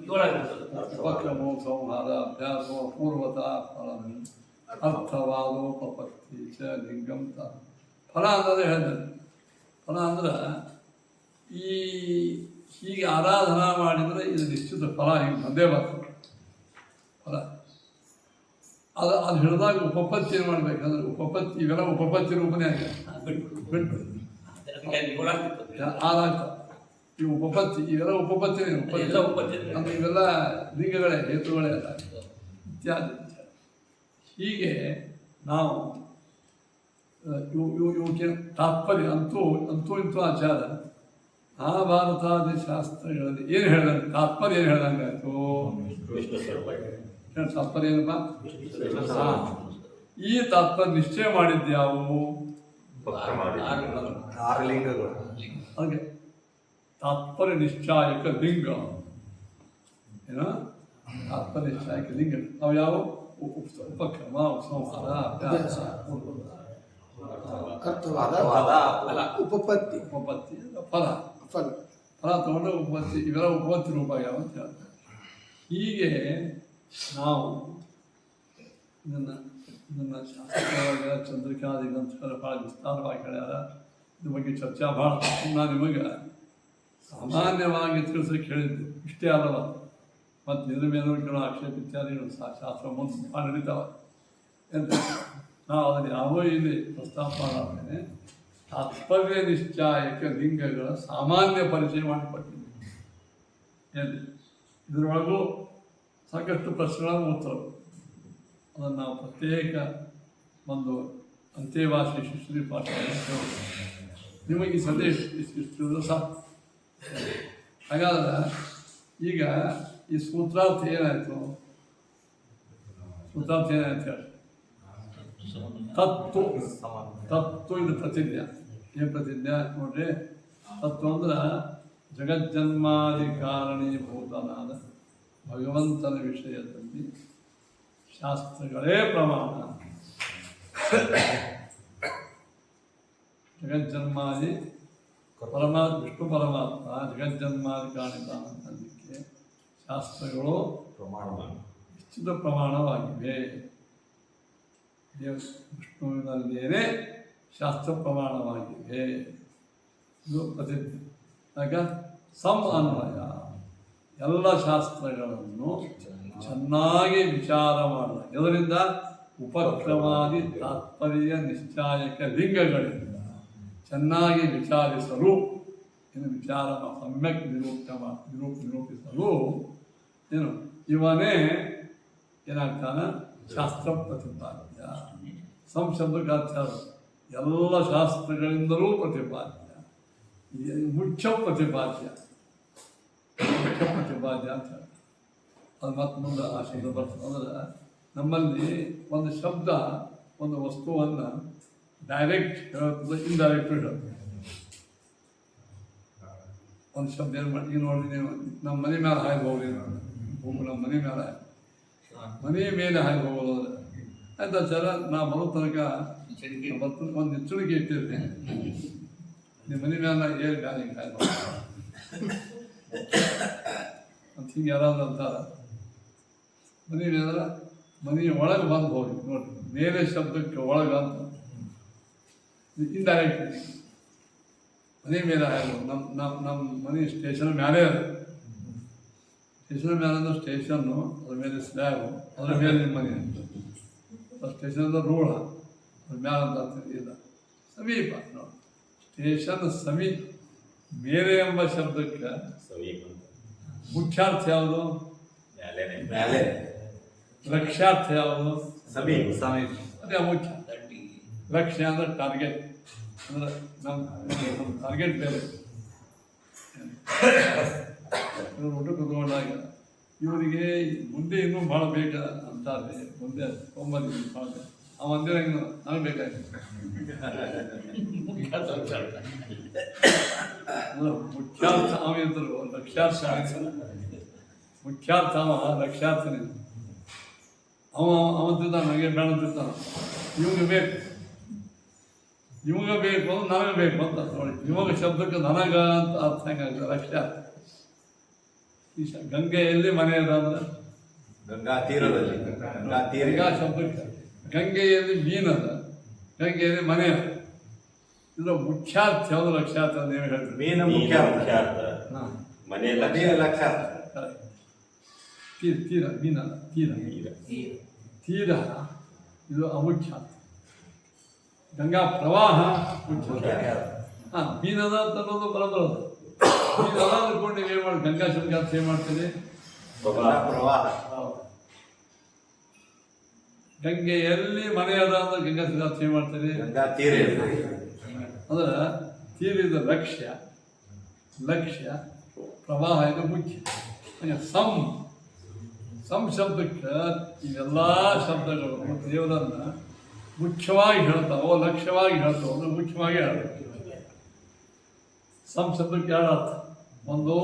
ಉಪಕ್ರಮೋ ಸಂಹಾರ ಅಭ್ಯಾಸ ಅಪೂರ್ವತ ಫಲ ಅರ್ಥವಾದೋಪಪತ್ತಿ ಚ ಲಿಂಗಂ ತ. ಫಲ ಅಂದರೆ ಹೇಳಿದೆ. ಫಲ ಅಂದ್ರೆ ಹೀಗೆ ಆರಾಧನಾ ಮಾಡಿದರೆ ಇದು ನಿಶ್ಚಿತ ಫಲ ಹಿಂಗೆ ಬಂದೇ ಬರ್ತದೆ. ಫಲ ಅದು ಹಿಡಿದಾಗ ಉಪಪತ್ತಿ ಏನು ಮಾಡಬೇಕಂದ್ರೆ ಉಪಪತ್ತಿ ಇವೆಲ್ಲ ಉಪಪತ್ತಿ ರೂಪನೇ ಬಿಟ್ಟು ಆದಾಗ್ತದೆ. ಈ ಉಪಪತ್ತಿ ಇವೆಲ್ಲ ಉಪಪತ್ತಿನೇ ಅಂದ್ರೆ ಇವೆಲ್ಲ ಲಿಂಗಗಳೇ, ಹೇತುಗಳೇ ಅಲ್ಲ ಇತ್ಯಾದಿ. ಹೀಗೆ ನಾವು ಇವಕ್ಕೆ ತಾತ್ಪರ್ಯ ಅಂತೂ ಇಂತೂ ಆಚಾರ ಮಹಾಭಾರತಾದಿ ಶಾಸ್ತ್ರಗಳಲ್ಲಿ ಏನು ಹೇಳ್ದಂಗೆ ತಾತ್ಪರ್ಯ ಏನು ಹೇಳ್ದಂಗಾಯ್ತು. ತಾತ್ಪರ್ಯ ಏನಪ್ಪ? ಈ ತಾತ್ಪರ್ಯ ನಿಶ್ಚಯ ಮಾಡಿದ್ಯಾವು? ಹಾಗೆ ತಾತ್ಪರ್ಯ ನಿಶ್ಚಾಯಕ ಲಿಂಗ. ಏನೋ ತಾತ್ಪರ್ಯ ನಿಶ್ಚಾಯಕ ಲಿಂಗ ಅವು ಯಾವ? ಉಪಕ್ರಮ, ಉಪಸಂಹಾರ, ಅಭ್ಯಾಸ, ಉಪಪತ್ತಿ ಫಲ ತಗೊಂಡು ಉಪಪತ್ತಿ. ಇವೆಲ್ಲ ಉಪಪತ್ತಿ ರೂಪ ಯಾವ ಅಂತ ಹೇಳ್ತಾರೆ. ಹೀಗೆ ನಾವು ಇದನ್ನು ಶಾಸ್ತ್ರವಾಗಿ ಚಂದ್ರಿಕಾದಿ ಗ್ರಂಥಗಳ ಭಾಳ ವಿಸ್ತಾರವಾಗಿ ಹೇಳ್ಯಾರ. ಇದ್ರ ಬಗ್ಗೆ ಚರ್ಚಾ ಭಾಳ. ನಾನು ನಿಮಗೆ ಸಾಮಾನ್ಯವಾಗಿ ತಿಳಿಸೋಕೆ ಹೇಳಿದ್ದು ಇಷ್ಟೇ ಅಲ್ಲವ, ಮತ್ತು ನಿರ್ಮೇನಗಳು ಆಕ್ಷೇಪ ಇತ್ಯಾದಿಗಳು ಶಾಸ್ತ್ರ ಮುಂದೆ ನಡೀತಾವೆ ಅಂತ ನಾವು ಅದನ್ನು ಯಾವೋ ಇಲ್ಲಿ ಪ್ರಸ್ತಾಪ ಮಾಡಾದ್ಮೇಲೆ ತಾತ್ಪರ್ಯ ನಿಶ್ಚಾಯಕ ಲಿಂಗಗಳ ಸಾಮಾನ್ಯ ಪರಿಚಯ ಮಾಡಿಕೊಟ್ಟಿದ್ದೆ. ಏನು ಇದರೊಳಗೂ ಸಾಕಷ್ಟು ಪ್ರಶ್ನೆಗಳ ಉತ್ತರ, ಅದನ್ನು ನಾವು ಪ್ರತ್ಯೇಕ ಒಂದು ಅಂತ್ಯವಾಸಿ ಶಿಶ್ರೀ ಪಾಠ ನಿಮಗೆ ಈ ಸಂದೇಶ ಇಷ್ಟು ಸಾಕು. ಹಾಗಾದ್ರೆ ಈಗ ಈ ಸೂತ್ರಾರ್ಥ ಏನಾಯಿತು? ಸೂತ್ರಾರ್ಥ ಏನಾಯ್ತು ಹೇಳಿ? ತತ್ವ ಇದು ಪ್ರತಿಜ್ಞೆ. ಏನು ಪ್ರತಿಜ್ಞೆ ನೋಡ್ರಿ? ತತ್ವ ಅಂದ್ರೆ ಜಗಜ್ಜನ್ಮಾದಿ ಕಾರಣೀಭೂತನಾದ ಭಗವಂತನ ವಿಷಯದಲ್ಲಿ ಶಾಸ್ತ್ರಗಳೇ ಪ್ರಮಾಣ. ಜಗಜ್ಜನ್ಮಾದಿ ವಿಷ್ಣು ಪರಮಾತ್ಮ ಜಗಜ್ಜನ್ಮಾದಿ ಕಾಣಿತಾನಕ್ಕೆ ಶಾಸ್ತ್ರಗಳು ನಿಶ್ಚಿತ ಪ್ರಮಾಣವಾಗಿವೆ. ವಿಷ್ಣುವಿನಲ್ಲಿಯೇ ಶಾಸ್ತ್ರ ಪ್ರಮಾಣವಾಗಿದೆ. ಇದು ಪ್ರಸಿದ್ಧಿ. ಆಗ ಅನ್ವಯ ಎಲ್ಲ ಶಾಸ್ತ್ರಗಳನ್ನು ಚೆನ್ನಾಗಿ ವಿಚಾರ ಮಾಡಲ. ಇದರಿಂದ ಉಪಕ್ರಮಾದಿ ತಾತ್ಪರ್ಯ ನಿಶ್ಚಾಯಕ ಲಿಂಗಗಳಿಂದ ಚೆನ್ನಾಗಿ ವಿಚಾರಿಸಲು, ಇನ್ನು ವಿಚಾರ ಸಮ್ಯಕ್ ನಿರೂಪಿಸಲು ಏನು ಇವನೇ ಏನಾಗ್ತಾನೆ? ಶಾಸ್ತ್ರ ಪ್ರತಿಪಾದ್ಯ. ಸಂಶಬ್ದಕ್ಕಾಚಾರ ಎಲ್ಲ ಶಾಸ್ತ್ರಗಳಿಂದಲೂ ಪ್ರತಿಪಾದ್ಯ, ಮುಖ್ಯ ಪ್ರತಿಪಾದ್ಯ ಅಂತ ಹೇಳಿ ಅದು ಮತ್ತೆ ಮುಂದೆ ಆ ಶಬ್ದ ಬರ್ತದೆ. ಅಂದ್ರೆ ನಮ್ಮಲ್ಲಿ ಒಂದು ಶಬ್ದ ಒಂದು ವಸ್ತುವನ್ನು ಡೈರೆಕ್ಟ್ ಹೇಳ್ತದೆ, ಇಂಡೈರೆಕ್ಟ್ ಹೇಳ್ತದೆ. ಒಂದು ಶಬ್ದ ಏನು ಮಾಡಿ ನೋಡಿ, ನೀವು ನಮ್ಮ ಮನೆ ಮೇಲೆ ಹಾಯ್ದು ಹೋಗ್ರಿ, ನಮ್ಮ ಮನೆ ಮೇಲೆ ಹಾಯ್ದು ಹೋಗೋದು ಆಯ್ತಾ ಸರ. ನಾ ಬರೋ ತನಕ ಒಂದು ಎಚ್ಚರಿಕೆ ಇಟ್ಟಿರ್ತೀನಿ, ನಿಮ್ಮ ಮನೆ ಮೇಲೆ ಏರ್ ಗಾಳಿ ಹಾಯ್ದು ಅಂತ ಹಿಂಗೆ ಯಾರಾದ್ರು ಅಂತಾರೆ. ಮನೆ ಮೇಲೆ ಮನೆಯ ಒಳಗೆ ಬಂದು ಹೋಗಿ ನೋಡಿ, ಮೇಲೆ ಶಬ್ದಕ್ಕೆ ಒಳಗೆ ಅಂತ ಇಂಡೈರೆಕ್ಟ್ ಮನೆ ಮೇಲೆ ಹಾಯ್ದು. ನಮ್ಮ ಮನೆ ಸ್ಟೇಷನ್ ಮೇಲೆ ಅದು. ಸ್ಟೇಷನ್ ಮೇಲೆ ಅಂದ್ರೆ ಸ್ಟೇಷನ್ನು, ಅದ್ರ ಮೇಲೆ ಸ್ಲ್ಯಾಬು, ಅದ್ರ ಮೇಲೆ ನಿಮ್ಮ ಮನೆ ಅಂತ. ಸ್ಟೇಷನ್ ಅಂದ್ರೆ ರೂಢ, ಅದ್ರ ಮೇಲೆ ಅಂತ ಇಲ್ಲ, ಸಮೀಪ ನೋಡಿ. ಸ್ಟೇಷನ್ ಸಮೀಪ. ಮೇಲೆ ಎಂಬ ಶಬ್ದಕ್ಕೆ ಮುಖ್ಯಾರ್ಥ ಯಾವುದು? ಲಕ್ಷ್ಯಾರ್ಥ ಯಾವುದು? ಅದೇ ಮುಖ್ಯ. ಲಕ್ಷ್ಯ ಅಂದ್ರೆ ಟಾರ್ಗೆಟ್, ಅಂದ್ರೆ ನಮ್ಮ ಟಾರ್ಗೆಟ್ ಬೇರೆ. ಊಟ ಕುತ್ಕೊಂಡಾಗ ಇವರಿಗೆ ಮುಂದೆ ಇನ್ನೂ ಭಾಳ ಬೇಕು ಅಂತಾರೆ. ಮುಂದೆ ತೊಂಬತ್ತು ಭಾಳ ಅವ ಅಂದಿರ ನನಗೆ ಬೇಕಾಗಿತ್ತು. ಮುಖ್ಯಾರ್ಥ ಅವ ಇದ್ರು, ಲಕ್ಷ್ಯಾರ್ಥ ಮುಖ್ಯಾರ್ಥ ಅವ, ಲಕ್ಷ್ಯಾರ್ಥನೇ ಅವಂತಿದ್ದ. ನನಗೆ ಬೇಡ ಅಂತಿರ್ತಾನ, ಇವಂಗೆ ಬೇಕು ಅಂದ್ರೆ ನನಗೆ ಬೇಕು ಅಂತ ನೋಡಿ. ಇವಾಗ ಶಬ್ದಕ್ಕೆ ನನಗ ಅಂತ ಅರ್ಥ ಹೆಂಗಾಗ್ತದೆ? ಲಕ್ಷ್ಯಾರ್ಥ. ಈ ಗಂಗೆಯಲ್ಲಿ ಮನೆ ಅದ ಅಂದ್ರೆ ಗಂಗಾ ಶಬ್ದಕ್ಕೆ ಗಂಗೆಯಲ್ಲಿ ಮೀನದ, ಗಂಗೆಯಲ್ಲಿ ಮನೆ ಅದ. ಇದು ಮುಖ್ಯಾರ್ಥ ಯಾವುದು? ಲಕ್ಷ್ಯಾರ್ಥ ಅಂತ ಏನು ಹೇಳ್ತೀವಿ? ತೀರ ಮೀನಲ್ಲ, ತೀರ ಇದು ಅಮುಖ್ಯಾರ್ಥ. ಗಂಗಾ ಪ್ರವಾಹ ಮುಖ್ಯ. ಮೀನದ ಅಂತ ಅನ್ನೋದು ಬರೋದು. ಮೀನದ ಅಂದ್ಕೊಂಡು ನೀವು ಏನು ಮಾಡಿ ಗಂಗಾ ಶಬ್ದ ಏನು ಮಾಡ್ತೀರಿ? ಗಂಗೆಯಲ್ಲಿ ಮನೆ ಅದ ಅಂದ್ರೆ ಗಂಗಾ ಶಬ್ದ ಏನು ಮಾಡ್ತೀರಿ? ಅಂದ್ರೆ ತೀರಿದ ಲಕ್ಷ್ಯ, ಪ್ರವಾಹ ಇದು ಮುಖ್ಯ. ಶಬ್ದಕ್ಕೆ ಇವೆಲ್ಲ ಶಬ್ದಗಳು ದೇವರನ್ನು ಮುಖ್ಯವಾಗಿ ಹೇಳ್ತಾವೋ, ಲಕ್ಷ್ಯವಾಗಿ ಹೇಳ್ತಾವೋ ಅಂದ್ರೆ ಮುಖ್ಯವಾಗಿ ಹೇಳ್ಬೇಕು. ಶಬ್ದಕ್ಕೆ ಎರಡು ಅರ್ಥ. ಒಂದು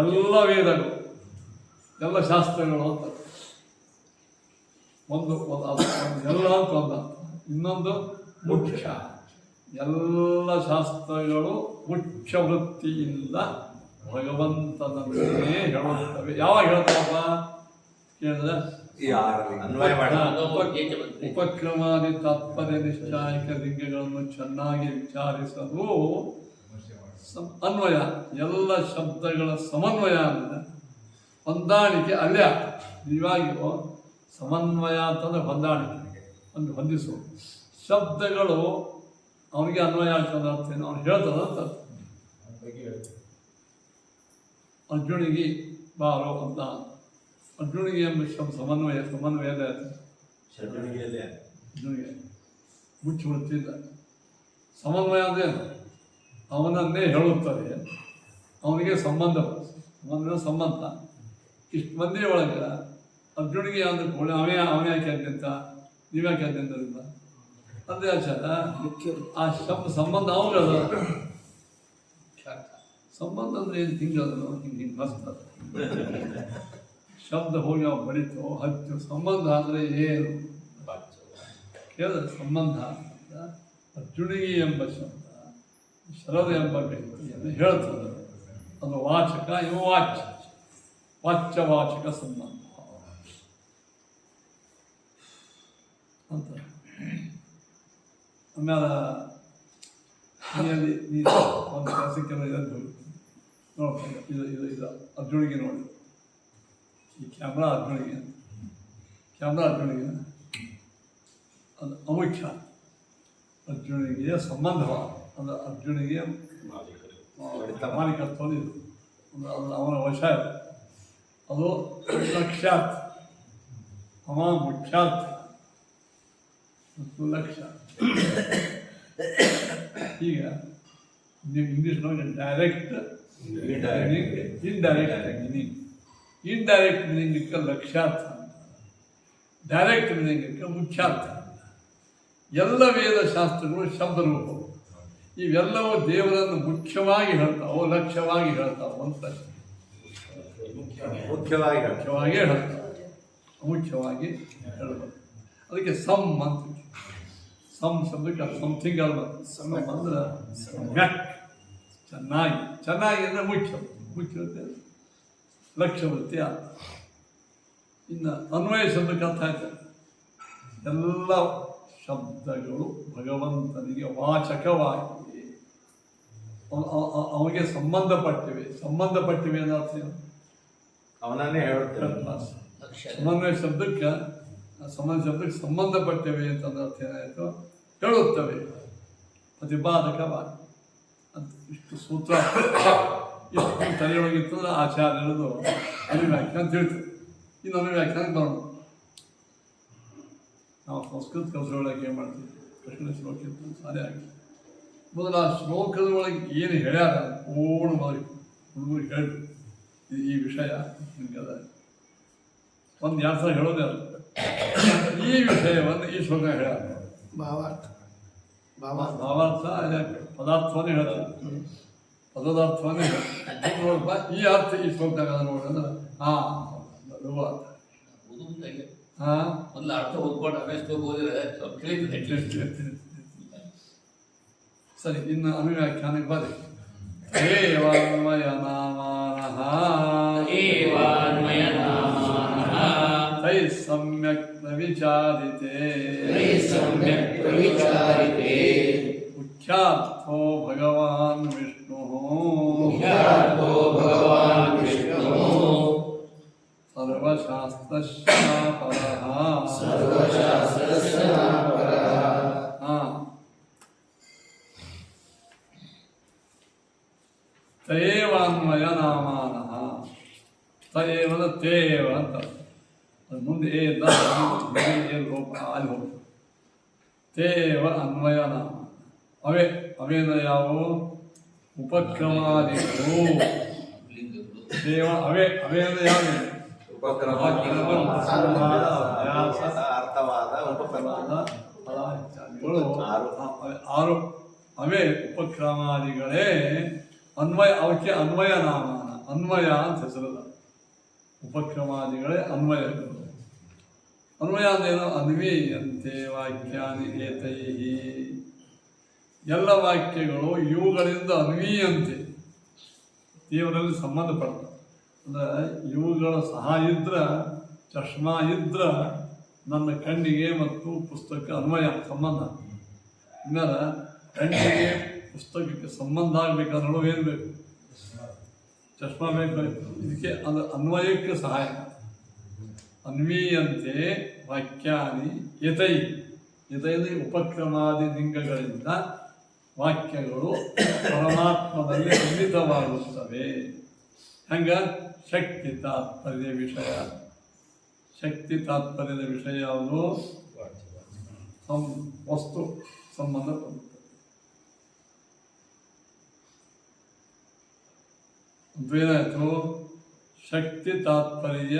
ಎಲ್ಲ ವೇದಗಳು, ಎಲ್ಲ ಶಾಸ್ತ್ರಗಳು ಅಂತ ಒಂದು ಎಲ್ಲ ಅಂತ ಒಂದು. ಇನ್ನೊಂದು ಮುಖ್ಯ. ಎಲ್ಲ ಶಾಸ್ತ್ರಗಳು ಮುಖ್ಯ ವೃತ್ತಿಯಿಂದ ಭಗವಂತನನ್ನೇ ಹೇಳುತ್ತವೆ. ಯಾವಾಗ ಹೇಳ್ತಾವಪ್ಪ ಕೇಳಿದ್ರೆ ಉಪಕ್ರಮಾದಿ ತಾತ್ಪರ್ಯ ನಿಶ್ಚಾಯಕ ಲಿಂಗಗಳನ್ನು ಚೆನ್ನಾಗಿ ವಿಚಾರಿಸಲು ಅನ್ವಯ ಎಲ್ಲ ಶಬ್ದಗಳ ಸಮನ್ವಯ ಅಂದರೆ ಹೊಂದಾಣಿಕೆ ಅಲ್ಲೇ ನಿಜವಾಗಿಯೂ ಸಮನ್ವಯ ಅಂತಂದರೆ ಹೊಂದಾಣಿಕೆ ಒಂದು ಹೊಂದಿಸೋದು. ಶಬ್ದಗಳು ಅವನಿಗೆ ಅನ್ವಯ ಆಗ್ತದೆ ಅಂತ ಅವ್ನು ಹೇಳ್ತದ ಅಂತ ಅರ್ಜುನಿಗೆ ಬಾರೋ ಅಂತ ಅರ್ಜುನಿಗೆ ಎಂಬ ಶಬ್ದ ಸಮನ್ವಯದೇ ಅರ್ಜುನಿಗೆ ಮುಚ್ಚಿ ಬಿಡ್ತಿಲ್ಲ. ಸಮನ್ವಯ ಅಂದೇನು ಅವನನ್ನೇ ಹೇಳುತ್ತದೆ, ಅವನಿಗೆ ಸಂಬಂಧ ಇಷ್ಟು ಮಂದಿ ಒಳಗೆ ಅರ್ಜುನಿಗೆ ಅಂದ್ರೆ ಕೂಡ ಅವನೇ ಯಾಕೆ ಅಂತ ನೀವ್ಯಾಕೆ ಅಂತಿದ್ದರಿಂದ ಅಂದೇ ಆಚಾರ ಆ ಶಬ್ದ ಸಂಬಂಧ ಅವನದ ಸಂಬಂಧ ಅಂದ್ರೆ ಏನು ತಿಂಗಳು ಹಿಂಗೆ ಮಸ್ತ್ ಶಬ್ದ ಹೋಗಿ ಅವು ಬಡಿತು ಹಚ್ಚು ಸಂಬಂಧ ಅಂದರೆ ಏನು ಕೇಳಿದ್ರೆ ಸಂಬಂಧ ಅಂತ ಅರ್ಜುನಿಗೆ ಎಂಬ ಶಬ್ದ ಶರದ ಎಂಬ ವ್ಯಕ್ತಿಯನ್ನು ಹೇಳ್ತದೆ. ಅದು ವಾಚಕ ಇವ ವಾಚ್ಯವಾಚಕ ಸಂಬಂಧ ಅಂತ. ಆಮೇಲೆ ನೀನು ಒಂದು ಕೆಲಸಕ್ಕೆಲ್ಲ ಎದ್ದು ನೋಡ್ಕೊಂಡು ಇದು ಅರ್ಜುನಿಗೆ ನೋಡಿ, ಈ ಕ್ಯಾಮ್ರಾ ಅರ್ಜುನಿಗೆ ಅದು ಅಮುಖ್ಯ. ಅರ್ಜುನಿಗೆ ಸಂಬಂಧವಾದ ಅದು ಅರ್ಜುನಿಗೆ ಮಾಲೀಕತ್ವ ಇದು, ಅದು ಅವನ ವಶ ಇದೆ. ಅದು ಲಕ್ಷ್ಯಾತ್ ಅವ ಮುಖ್ಯಾತ್ ಮತ್ತು ಲಕ್ಷ್ಯ. ಈಗ ನೀವು ಇಂಗ್ಲೀಷ್ನೊಳಗೆ ಡೈರೆಕ್ಟ್ ಇಂಡೈರೆಕ್ಟ್ ಮೀನಿಂಗಕ್ಕೆ ಲಕ್ಷ್ಯಾರ್ಥ, ಡೈರೆಕ್ಟ್ ಮೀನಿಂಗಕ್ಕೆ ಮುಖ್ಯಾರ್ಥ. ಎಲ್ಲ ವೇದಶಾಸ್ತ್ರಗಳು ಶಬ್ದರೂಪವು. ಇವೆಲ್ಲವೂ ದೇವರನ್ನು ಮುಖ್ಯವಾಗಿ ಹೇಳ್ತಾವೆ, ಲಕ್ಷ್ಯವಾಗಿ ಹೇಳ್ತಾವೆ ಅಂತ ಮುಖ್ಯವಾಗಿ ಹೇಳ್ತಾವೆ, ಮುಖ್ಯವಾಗಿ ಹೇಳ್ಬೇಕು. ಅದಕ್ಕೆ ಸಮ್ ಅಂತ ಶಬ್ದಕ್ಕೆ ಸಮಥಿಂಗ್ ಅಲ್ಲ. ಸಮ್ ಅಂದ್ರೆ ಸಮ್ಯಕ್, ಚೆನ್ನಾಗಿ ಅಂದರೆ ಮುಖ್ಯವೃತ್ತಿ ಲಕ್ಷ್ಯವೃತ್ತಿ ಅಂತ. ಇನ್ನು ಅನ್ವಯ ಶಬ್ದಕ್ಕೆ ಅರ್ಥ ಆಯ್ತು. ಎಲ್ಲ ಶಬ್ದಗಳು ಭಗವಂತನಿಗೆ ವಾಚಕವಾಗಿ ಅವನಿಗೆ ಸಂಬಂಧಪಟ್ಟಿವೆ ಅನ್ನೋ ಅರ್ಥ ಏನು? ಅವನನ್ನೇ ಹೇಳುತ್ತೇವೆ. ಸಮನ್ವಯ ಶಬ್ದಕ್ಕೆ ಸಂಬಂಧಪಟ್ಟಿವೆ ಅಂತಂದ್ರೆ ಅರ್ಥ ಏನಾಯಿತು? ಹೇಳುತ್ತವೆ, ಪ್ರತಿಪಾದಕವಾಗಿ ಅಂತ. ಇಷ್ಟು ಸೂತ್ರ ಇಷ್ಟು ತಲೆಯೊಳಗಿತ್ತಂದ್ರೆ ಆಚಾರ್ಯರದು ಅನುವ್ಯಾಖ್ಯಾನ ಅಂತ ಹೇಳ್ತೀವಿ. ಇನ್ನು ಅನುವ್ಯಾಖ್ಯಾನಕ್ಕೆ ಬರೋಣ. ನಾವು ಸಂಸ್ಕೃತ ಕಲಿಸೋಳಗೆ ಏನು ಮಾಡ್ತೀವಿ? ಕೃಷ್ಣ ಶ್ಲೋಕ ಇತ್ತು ಸಾರಿ ಆಗಿ ಮೊದಲು ಆ ಶ್ಲೋಕದ ಒಳಗೆ ಏನು ಹೇಳ್ಯಾರ ಪೂರ್ಣ ಮಾಡಿ ಹುಡುಗರಿಗೆ ಹೇಳಿ ಈ ವಿಷಯ ನಿಮ್ಗೆ ಅದ ಒಂದು 2 ಸಲ ಹೇಳೋದೇ ಅಲ್ಲ. ಈ ವಿಷಯವನ್ನು ಈ ಶ್ಲೋಕ ಹೇಳ್ಯಾರ. ಭಾವಾರ್ಥ ಪದಾರ್ಥವನ್ನೇ ಹೇಳ್ತಾರೆ, ಪದಾರ್ಥವನ್ನೇ ಹೇಳ್ತಾರೆ. ನೋಡಪ್ಪ ಈ ಅರ್ಥ ಈ ಶ್ಲೋಕದಾಗ ನೋಡಿದ್ರೆ ಒಂದು ಅರ್ಥ ಓದ್ಕೊಂಡು ಅಭ್ಯಾಸ ಓದಿದ್ರೆ ಸ್ವಲ್ಪ ತಿಳಿತದೆ. ಸರಿ, ಇನ್ನು ಅನುವ್ಯಾಖ್ಯಾನಕ್ಕೆ ಬರ್ರಿ. ಏವಾನ್ವಯ ನಾಮಾನಃ ತೈ ಸಮ್ಯಕ್ ಪ್ರವಿಚಾರಿತೆ ಮುಖ್ಯಾರ್ಥೋ ಭಗವಾನ್ ವಿಷ್ಣು ಸರ್ವಶಾಸ್ತ್ರಸ್ಯ ಪರಃ. ತೇವಾನ್ವಯ ನಾಮಾನಃ. ತೇವದ ತೇವ ಅಂತ ಅದು ಮುಂದೆ ಲೋಪ ಅಲ್ಲಿ ಹೋಗ್ತದೆ. ತೇವ ಅನ್ವಯ ನಾಮ. ಅವೇನ ಯಾವುವು? ಉಪಕ್ರಮಾದಿಗಳು. ದೇವ ಅವೇನ ಯಾವ? ಆರು ಅವೇ ಉಪಕ್ರಮಾದಿಗಳೇ ಅನ್ವಯ. ಅವಕ್ಕೆ ಅನ್ವಯ ನಾಮ, ಅನ್ವಯ ಅಂತ ಹೆಸರಲ್ಲ. ಉಪಕ್ರಮಾದಿಗಳೇ ಅನ್ವಯಗಳು. ಅನ್ವಯ ಅಂದೇನು? ಅನ್ವೀಯಂತೆ ವಾಕ್ಯಾನಿ ಏತೈಹಿ. ಎಲ್ಲ ವಾಕ್ಯಗಳು ಇವುಗಳಿಂದ ಅನ್ವೀಯಂತೆ ದೇವರಲ್ಲಿ ಸಂಬಂಧಪಡ್ತವೆ. ಅಂದರೆ ಇವುಗಳ ಸಹಾಯ ಇದ್ರೆ, ಚಶ್ಮಾ ಇದ್ರೆ ನನ್ನ ಕಣ್ಣಿಗೆ ಮತ್ತು ಪುಸ್ತಕ ಅನ್ವಯ ಸಂಬಂಧ. ಇನ್ನಾರ ಕಣ್ಣಿಗೆ ಪುಸ್ತಕಕ್ಕೆ ಸಂಬಂಧ ಆಗಬೇಕಾದ್ರೂ ಏನು ಬೇಕು? ಚಶ್ಮಾ ಬೇಕು. ಇದಕ್ಕೆ ಅದು ಅನ್ವಯಕ್ಕೆ ಸಹಾಯ. ಅನ್ವೀಯಂತೆ ವಾಕ್ಯಾನಿ ಯತೈ ಯತೈಲಿ ಉಪಕ್ರಮಾದಿ ಲಿಂಗಗಳಿಂದ ವಾಕ್ಯಗಳು ಪರಮಾತ್ಮದಲ್ಲಿ ಅನ್ವಿತವಾಗುತ್ತವೆ. ಹಂಗ ಶಕ್ತಿ ತಾತ್ಪರ್ಯ ವಿಷಯ. ಶಕ್ತಿ ತಾತ್ಪರ್ಯದ ವಿಷಯ ಯಾವುದು? ವಸ್ತು ಸಂಬಂಧ ಬರುತ್ತದೆ. ಏನಾಯಿತು? ಶಕ್ತಿ ತಾತ್ಪರ್ಯ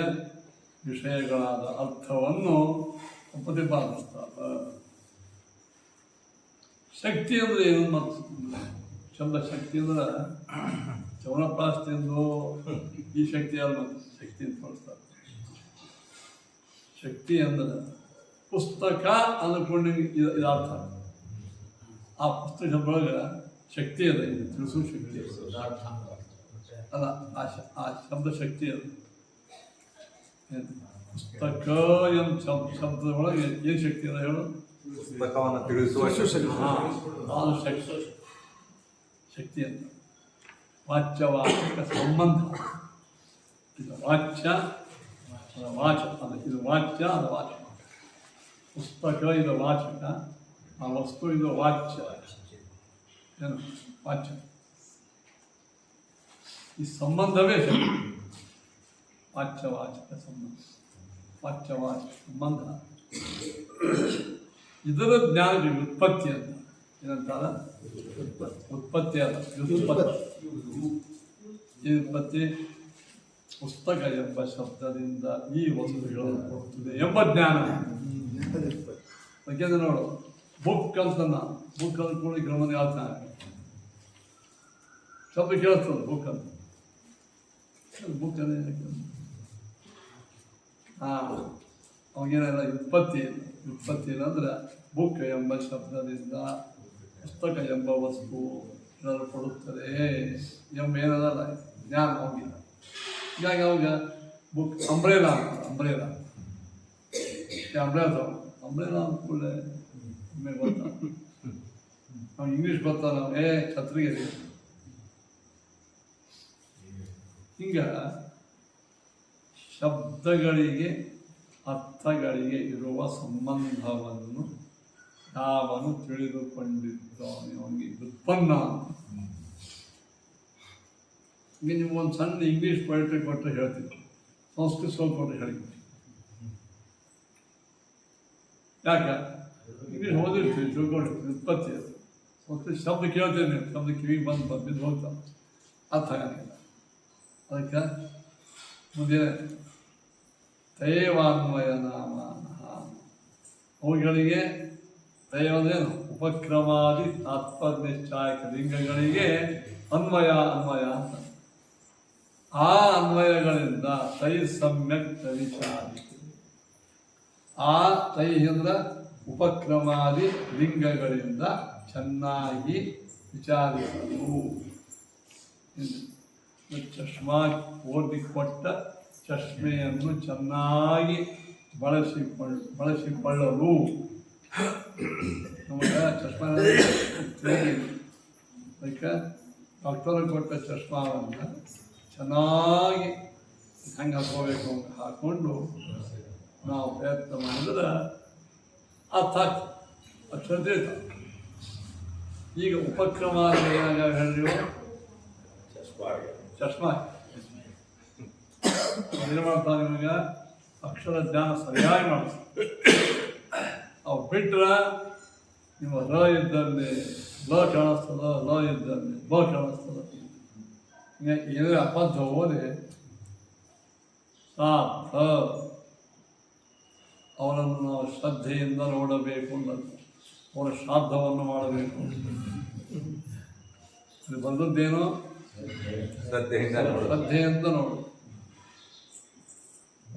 ವಿಷಯಗಳಾದ ಅರ್ಥವನ್ನು ಪ್ರತಿಪಾದಿಸ್ತಾರೆ. ಶಕ್ತಿ ಅಂದರೆ ಏನು? ಮತ್ತು ಶಬ್ದ ಶಕ್ತಿ ಅಂದ್ರೆ ಚವನಪ್ರಾಸ್ತಿಂದು ಈ ಶಕ್ತಿ ಅಲ್ಲ, ಮತ್ತು ಶಕ್ತಿ ಅಂತ ತೋರಿಸ್ತಾರೆ. ಶಕ್ತಿ ಅಂದ್ರೆ ಪುಸ್ತಕ ಅಂದ್ಕೊಂಡು ಇದು ಅರ್ಥ. ಆ ಪುಸ್ತಕದೊಳಗೆ ಶಕ್ತಿ ಅದ, ಇದು ತಿಳಿಸೋ ಶಕ್ತಿ ಅಲ್ಲ. ಆ ಶಬ್ದ ಶಕ್ತಿ ಅದು. ಪುಸ್ತಕ ಎಂಬ ಶಬ್ದದೊಳಗೆ ಏನು ಶಕ್ತಿ ಅದ ಹೇಳು? ಪುಸ್ತಕವನ್ನು ತಿಳಿಸುವ ಅದು ಶಕ್ತಿ ಅಂತ. ವಾಚ್ಯವಾಚಕ ಸಂಬಂಧ. ಇದು ವಾಚ್ಯ, ಅದು ವಾಚ. ಅದು ಇದು ವಾಚ್ಯ, ಅದು ವಾಚಕ. ಪುಸ್ತಕ ಇದು ವಾಚಕ, ಆ ವಸ್ತು ಇದು ವಾಚ್ಯ. ಏನು? ವಾಚ್ಯ. ಈ ಸಂಬಂಧವೇ ಶಕ್ತಿ. ವಾಚ್ಯವಾಚಕ ಸಂಬಂಧ. ವಾಚ್ಯವಾಚಕ ಸಂಬಂಧ ಇದರ ಜ್ಞಾನಕ್ಕೆ ವ್ಯುತ್ಪತ್ತಿ ಅಂತ. ಏನಂತಾರ? ಉತ್ಪತ್ತಿ ಅಲ್ಲ, ವ್ಯುತ್ಪತ್ತಿ. ಈ ವ್ಯುತ್ಪತ್ತಿ ಪುಸ್ತಕ ಎಂಬ ಶಬ್ದದಿಂದ ಈ ವಸ್ತುಗಳನ್ನು ಕೊಡುತ್ತದೆ ಎಂಬ ಜ್ಞಾನ. ಯಾಕೆಂದ್ರೆ ನೋಡು, ಬುಕ್ ಅಂತ ಬುಕ್ ಅಂದ್ಕೊಂಡು ಗಮನ ಹೇಳ್ತಾನೆ. ಶಬ್ದ ಕೇಳಿಸ್ತದೆ ಬುಕ್ ಅಂತ. ಬುಕ್ ಅಂದ್ರೆ ಅವಾಗೇನೆಲ್ಲ ವ್ಯುತ್ಪತ್ತಿ ಇಲ್ಲ. ವ್ಯುತ್ಪತ್ತಿ ಇಲ್ಲ ಅಂದ್ರೆ ಬುಕ್ ಎಂಬ ಶಬ್ದದಿಂದ ಪುಸ್ತಕ ಎಂಬ ವಸ್ತು ಕೊಡುತ್ತದೆ ಎಂಬ ಏನದಲ್ಲ ಜ್ಞಾನ ಅವಾಗಿಲ್ಲ. ಹೀಗಾಗಿ ಅವಾಗ ಬುಕ್ ಅಂಬ್ರೇಲಾ ಅಂತ. ಅಂಬ್ರೇಲಾ ಅಂಬ್ರೇಲಾ ಅಂತ ಕೂಡಲೇ ಒಮ್ಮೆ ಗೊತ್ತಾ? ನಾವು ಇಂಗ್ಲೀಷ್ ಗೊತ್ತಾ? ನಾವು ಛತ್ರಿಗೆ ಹಿಂಗ ಶಬ್ದಗಳಿಗೆ ಅರ್ಥಗಳಿಗೆ ಇರುವ ಸಂಬಂಧವನ್ನು ಯಾವನು ತಿಳಿದುಕೊಂಡಿದ್ದಾನೆ ಅವನಿಗೆ ವ್ಯುತ್ಪನ್ನ ಅಂತ. ಈಗ ನೀವು ಒಂದು ಸಣ್ಣ ಇಂಗ್ಲೀಷ್ ಪೊಯಿಟ್ರಿ ಕೊಟ್ಟರೆ ಹೇಳ್ತೀವಿ, ಸಂಸ್ಕೃತ ಸ್ವಲ್ಪ ಕೊಟ್ಟರೆ ಹೇಳ್ತೀವಿ. ಯಾಕೆ? ಇಂಗ್ಲೀಷ್ ಓದಿರ್ತೀವಿ, ತಿಳ್ಕೊಂಡಿರ್ತೀವಿ, ವ್ಯುತ್ಪತ್ತಿ ಅದು. ಸಂಸ್ಕೃತ ಶಬ್ದ ಕೇಳ್ತೀವಿ, ನೀವು ಶಬ್ದ ಕಿವಿಗೆ ಬಂದು ಬಿದ್ದು ಹೋಗ್ತಾವೆ, ಅರ್ಥ ಆಗಂಗಿಲ್ಲ. ಅದಕ್ಕೆ ಮುಂದೆ ದೈವಾನ್ವಯ ನಾಮ ಅವುಗಳಿಗೆ ದೈವದೇನು ಉಪಕ್ರಮಾದಿ ತಾತ್ಪರ್ಯಶ್ಚಾಯಕ ಲಿಂಗಗಳಿಗೆ ಅನ್ವಯ ಅಂತ. ಆ ಅನ್ವಯಗಳಿಂದ ತೈ ಸಮ್ಯಕ್ ವಿಚಾರಿಸಿದೆ. ಆ ತೈ ಅಂದ್ರೆ ಉಪಕ್ರಮಾದಿ ಲಿಂಗಗಳಿಂದ ಚೆನ್ನಾಗಿ ವಿಚಾರಿಸಲು. ಚಶ್ಮಾ ಓದಿಕೊಟ್ಟ ಚಶ್ಮೆಯನ್ನು ಚೆನ್ನಾಗಿ ಬಳಸಿಕೊಳ್ಳಲು. ನಮಗೆ ಚಶ್ಮಾ ಅದಕ್ಕೆ ಡಾಕ್ಟರ್ ಕೊಟ್ಟ ಚಶ್ಮಾವನ್ನು ಚೆನ್ನಾಗಿ ಹೆಂಗೆ ಹಾಕೋಬೇಕು ಅಂತ ಹಾಕ್ಕೊಂಡು ನಾವು ಪ್ರಯತ್ನ ಮಾಡಿದ್ರೆ ಅರ್ಥ ಆಗ್ತದೆ, ಅಕ್ಷರ ತಿಳಿತಾವೆ. ಈಗ ಉಪಕ್ರಮ ಏನಾಗ ಹೇಳಿದ್ರು? ಚಶ್ಮಾ ಏನು ಮಾಡ್ತಾನೆ ನಿಮಗೆ? ಅಕ್ಷರ ಜ್ಞಾನ ಸರಿಯಾಗಿ ಮಾಡಿಸ್ತಾರೆ. ಅವು ಬಿಟ್ರೆ ನಿಮ್ಮ ರ ಇದ್ದಲ್ಲಿ ಲ ಕಾಣಿಸ್ತದ, ಲ ಇದ್ದಲ್ಲಿ ಬ ಕಾಣಿಸ್ತದ. ಏನೇ ಅಬದ್ಧ ಓದಿ ಸಾರ್ಥ ಅವರನ್ನು ನಾವು ಶ್ರದ್ಧೆಯಿಂದ ನೋಡಬೇಕು ಅಂತ, ಅವರ ಶ್ರಾದ್ದವನ್ನು ಮಾಡಬೇಕು. ಇದು ಬಂದದ್ದೇನು? ಶ್ರದ್ಧೆಯಿಂದ ನೋಡು.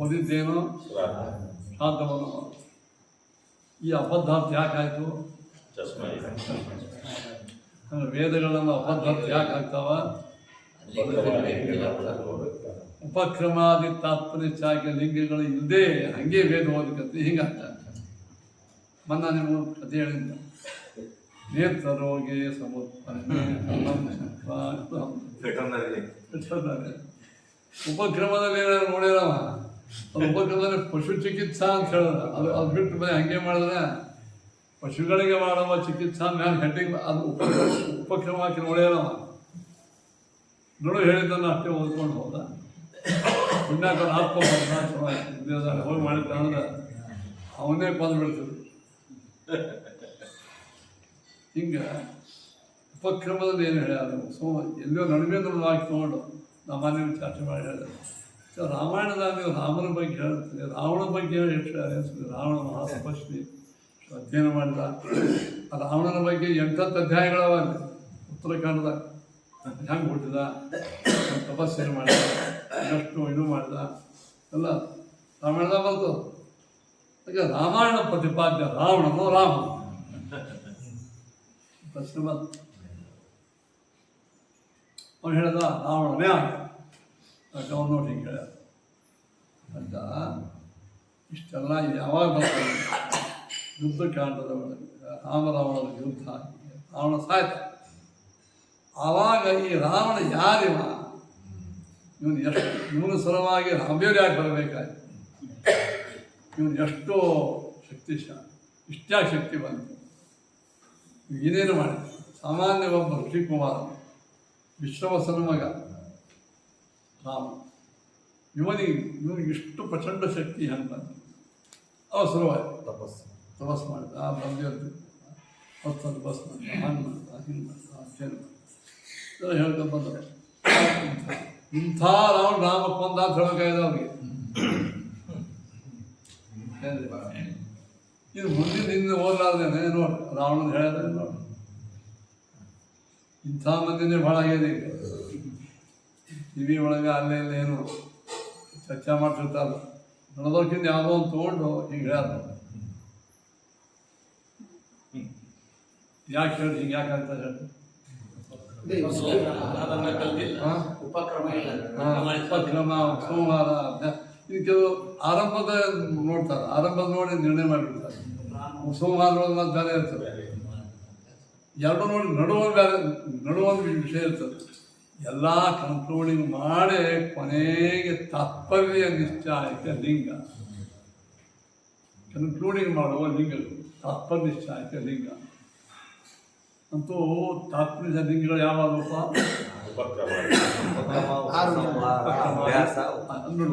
ಓದಿದ್ದೇನು? ಶ್ರಾದ್ದವನ್ನು ಮಾಡು. ಈ ಅಬದ್ಧಾರ್ಥ ಯಾಕಾಯ್ತು? ವೇದಗಳನ್ನು ಅಬದ್ಧಾರ್ಥ ಯಾಕೆ ಆಗ್ತಾವ? ಉಪಕ್ರಮಾದಿ ತಾತ್ಪರ್ಯ ಲಿಂಗಗಳು ಇಲ್ಲದೆ ಹಂಗೆ ವೇದ ಓದಕತ್ತಿ ಹಿಂಗಾಗ್ತದೆ. ಮೊನ್ನೆ ನಿಮ್ಗೆ ಕಥೆ ಹೇಳಿದ್ದ. ನೇತ್ರರೋಗೆ ಸಮುತ್ಪನ್ನೆ ಅನ್ನಂ ಶಕ್ತ ವೆಟರ್ನರಿ ಇಟ್ಟಿರ್ತಾರೆ. ಉಪಕ್ರಮದಲ್ಲಿ ಏನಾದ್ರು ನೋಡಿರವ ಅದು ಉಪಕ್ರಮದಲ್ಲಿ ಪಶು ಚಿಕಿತ್ಸಾ ಅಂತ ಹೇಳಿದ್ರೆ ಅದು ಬಿಟ್ಟು ಬರೀ ಹಂಗೆ ಮಾಡಿದ್ರೆ ಪಶುಗಳಿಗೆ ಮಾಡುವ ಚಿಕಿತ್ಸಾ ಮ್ಯಾಲ ಹೆಡ್ಡಿಂಗ್ ಅದು ಉಪಕ್ರಮ ಹಾಕಿ ನೋಡ್ಯಾರವ ನೋಡು ಹೇಳಿದ್ದನ್ನು ಅಷ್ಟೇ ಓದ್ಕೊಂಡು ಹೋದ ಪುಣ್ಯಾಕ ಹೋಗಿ ಮಾಡಿದ್ದ ಅಂದ್ರೆ ಅವನೇ ಬಂದ್ಬಿಡ್ತದೆ. ಹಿಂಗೆ ಉಪಕ್ರಮದಲ್ಲಿ ಏನು ಹೇಳ್ಯಾರ ಎಲ್ಲೋ ನಡುವೆ ಹಾಕಿ ತೊಗೊಂಡು ಸಾಮಾನ್ಯ ಚರ್ಚೆ ಮಾಡಿ ಹೇಳಿದ್ರು. ರಾಮಾಯಣದಾಗ ನೀವು ರಾಮನ ಬಗ್ಗೆ ಹೇಳ್ತೀರಿ, ರಾವಣ ಬಗ್ಗೆ ಎಷ್ಟು ಹೇಳ್ತೀರಿ. ರಾವಣ ಮಹಾತಪಸ್ವಿ ಅಧ್ಯಯನ ಮಾಡಿದ. ಆ ರಾವಣನ ಬಗ್ಗೆ 8 ಅಧ್ಯಾಯಗಳವ ಉತ್ತರಾಖಂಡದಾಗ ಹೆಂಗೆ ಹುಟ್ಟಿದ, ತಪಸ್ಸೇನು ಮಾಡಿದ, ಎಷ್ಟು ಇದು ಮಾಡಿದ ಎಲ್ಲ ರಾಮಾಯಣದಾಗ ಬರ್ತದೆ. ಈಗ ರಾಮಾಯಣ ಪ್ರತಿಪಾದ್ಯ ರಾವಣನು ರಾಮ ಪ್ರಶ್ನೆ ಬಂತು. ಅವನು ಹೇಳ್ದ ರಾವಣನೇ ಆಗ ಅವನು ನೋಡಿ ಹಿಂಗೆ ಹೇಳ್ಯಾರ ಅಂತ. ಇಷ್ಟೆಲ್ಲ ಯಾವಾಗ ಬರ್ತದೆ ಯುದ್ಧಕಾಂಡದ ಒಳಗೆ ರಾಮರಾವಣದ ಯುದ್ಧ ರಾವಣ ಸಾಯ್ತ. ಆವಾಗ ಈ ರಾವಣ ಯಾರಿವ, ಇವನ ಸಲುವಾಗಿ ರಾಮದೇವ್ರು ಯಾಕೆ ಬರಬೇಕಾಯ್ತು, ಇವನು ಎಷ್ಟೋ ಶಕ್ತಿಶಾಲಿ, ಇಷ್ಟ್ಯಾಕೆ ಶಕ್ತಿ ಬಂತು, ಏನೇನು ಮಾಡಿದ. ಸಾಮಾನ್ಯ ಒಬ್ಬ ಋಷಿಕುಮಾರ ವಿಶ್ವವಸನ ಮಗ ರಾಮ, ಇವನಿಗೆ ಇಷ್ಟು ಪ್ರಚಂಡ ಶಕ್ತಿ ಹೆಂಗೆ ಬಂತು. ಅವಸರವಾಗಿ ತಪಸ್ಸು ಮಾಡಿದ. ಆ ಬಂದಿದ್ದು ಹೊತ್ತದ್ದು ಬಸ್ ಮಾಡಿದ, ಹಂಗೆ ಮಾಡಿದ, ಹಿಂಗೆ ಮಾಡಿದ, ಅಷ್ಟೇನು ಮಾಡಿದ ಹೇಳ್ಕೊಂಡು ಬಂದರು. ಇಂಥ ರಾಮ ಕೊಂದ ಅಂತ ಹೇಳೋಕ್ಕಾಗಿದೆ ಅವ್ರಿಗೆ. ಇದು ಮುಂದಿನ ಹಿಂದೆ ಓದಲಾರ್ದೇನೆ ನೋಡಿ ರಾವಣನ ಹೇಳಿದ್ರೆ ನೋಡಿ ಇಂಥ ಮಂದಿನೇ ಭಾಳ ಆಗಿದೆ. ಈಗ ಟಿವಿ ಒಳಗೆ ಅಲ್ಲೇ ಇಲ್ಲ ಏನು ಚರ್ಚೆ ಮಾಡ್ತಿರ್ತಾರ, ನಡೆದೋರ್ಕಿಂತ ಯಾವುದೋ ಒಂದು ತೊಗೊಂಡು ಹಿಂಗೆ ಹೇಳ್ದ. ಯಾಕೆ ಹೇಳಿ ಹಿಂಗೆ ಯಾಕೆ ಆಗ್ತದೆ ಹೇಳಿ. ಉಪಕ್ರಮ ಸೋಮವಾರ ಇದು ಕೆಲವು ಆರಂಭದ ನೋಡ್ತಾರೆ, ಆರಂಭದ ನೋಡಿ ನಿರ್ಣಯ ಮಾಡಿಬಿಡ್ತಾರೆ. ಸೋಮವಾರ ಮತ್ತು ಬೇರೆ ಇರ್ತದೆ, ಎರಡು ನೋಡಿ ನಡುವೊಂದು ವಿಷಯ ಇರ್ತದೆ. ಎಲ್ಲ ಕನ್ಕ್ಲೂಡಿಂಗ್ ಮಾಡಿ ಕೊನೆಗೆ ತಾತ್ಪರ್ಯ ನಿಶ್ಚಾಯಕ ಲಿಂಗ, ಕನ್ಕ್ಲೂಡಿಂಗ್ ಮಾಡುವ ಲಿಂಗಗಳು ತಾತ್ಪರ್ಯ ನಿಶ್ಚಾಯಕ ಲಿಂಗ ಅಂತೂ. ತಾತ್ಪರ್ಯ ಲಿಂಗಗಳು ಯಾವಾಗಪ್ಪ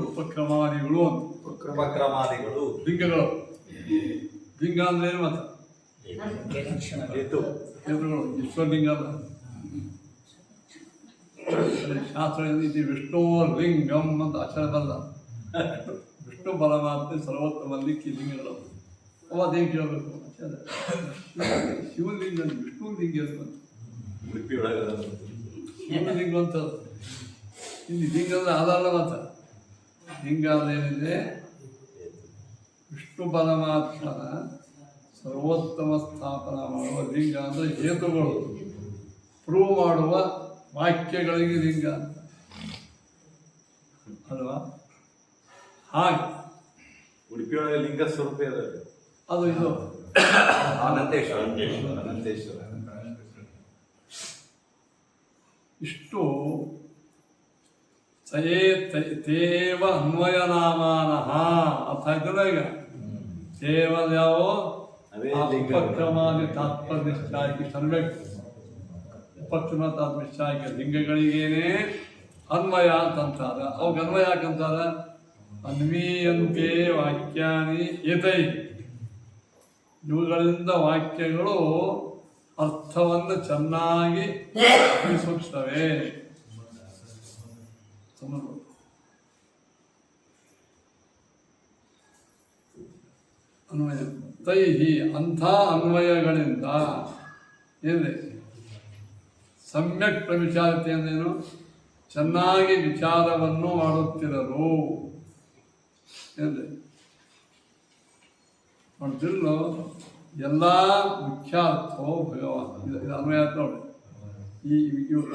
ಉಪಕ್ರಮಾದಿಗಳು ಉಪಕ್ರಮಾದಿಗಳು ಲಿಂಗಗಳು. ಲಿಂಗ ಅಂದ್ರೆ ಏನು ಮಾತ್ರ ಈಶ್ವರಲಿಂಗ ಅಲ್ಲ. ಶಾಸ್ತ್ರ ಇದು ವಿಷ್ಣು ಲಿಂಗಂ ಅಂತ ಅಕ್ಷರ ಬರಲ್ಲ. ವಿಷ್ಣು ಪರಮಾತ್ಮ ಸರ್ವೋತ್ತಮ ಲಿಕ್ಕಿ ಲಿಂಗಗಳು ಅದೇನು ಕೇಳಬೇಕು. ಶಿವಲಿಂಗ ವಿಷ್ಣು ಲಿಂಗ ಶಿವಲಿಂಗ ಅಂತ ಇಲ್ಲಿ ಲಿಂಗ ಅಂದ್ರೆ ಆಧಾರ ಮಾತ್ರ. ಲಿಂಗ ಅಂದ್ರೆ ಏನಿದೆ, ವಿಷ್ಣು ಪರಮಾತ್ಮನ ಸರ್ವೋತ್ತಮ ಸ್ಥಾಪನ ಮಾಡುವ ಲಿಂಗ ಅಂದರೆ ಹೇತುಗಳು ಪ್ರೂವ್ ಮಾಡುವ ವಾಕ್ಯಗಳಿಗೆ ಲಿಂಗ ಅಂತ ಅಲ್ವಾ. ಹಾಗೆ ಉಡುಪಿಯೊಳಗೆ ಲಿಂಗ ಸ್ವರೂಪ ಅದು ಇದು ಅನಂತೇಶ್ವರ ಇಷ್ಟು ತೇವ ಅನ್ವಯನಾಮಾನಃ ಅರ್ಥ ಆಯ್ತದ. ಈಗ ತೇವ ಯಾವ ಉಪಕ್ರಮಾದಿ ತಾತ್ಪರ್ಯ ನಿಶ್ಚಾಯಕ ಸನ್ಬೇಕು. ಉಪಕ್ರಮ ತಾತ್ಪರ್ಯ ನಿಶ್ಚಾಯಕ ಲಿಂಗಗಳಿಗೇನೆ ಅನ್ವಯ ಅಂತಂತಾರ. ಅವಾಗ ಅನ್ವಯ ಯಾಕಂತಾರ, ಅನ್ವೀಯಂತೆ ವಾಕ್ಯಾನಿ ಏತೈ, ಇವುಗಳಿಂದ ವಾಕ್ಯಗಳು ಅರ್ಥವನ್ನು ಚೆನ್ನಾಗಿ ಸೂಚಿಸ್ತವೆ. ಅನ್ವಯ ತೈಹಿ ಅಂಥ ಅನ್ವಯಗಳಿಂದ ಏನಿದೆ ಸಮ್ಯಕ್ ಪ್ರವಿಚಾರತೆ ಅಂದೇನು, ಚೆನ್ನಾಗಿ ವಿಚಾರವನ್ನು ಮಾಡುತ್ತಿರರು ಏನಿದೆ ಮಾಡ್ತಿರಲು ಎಲ್ಲ ಮುಖ್ಯಾರ್ಥೋ ಭಗವಾನ್. ಇದು ಅನ್ವಯ ನೋಡಿ. ಈ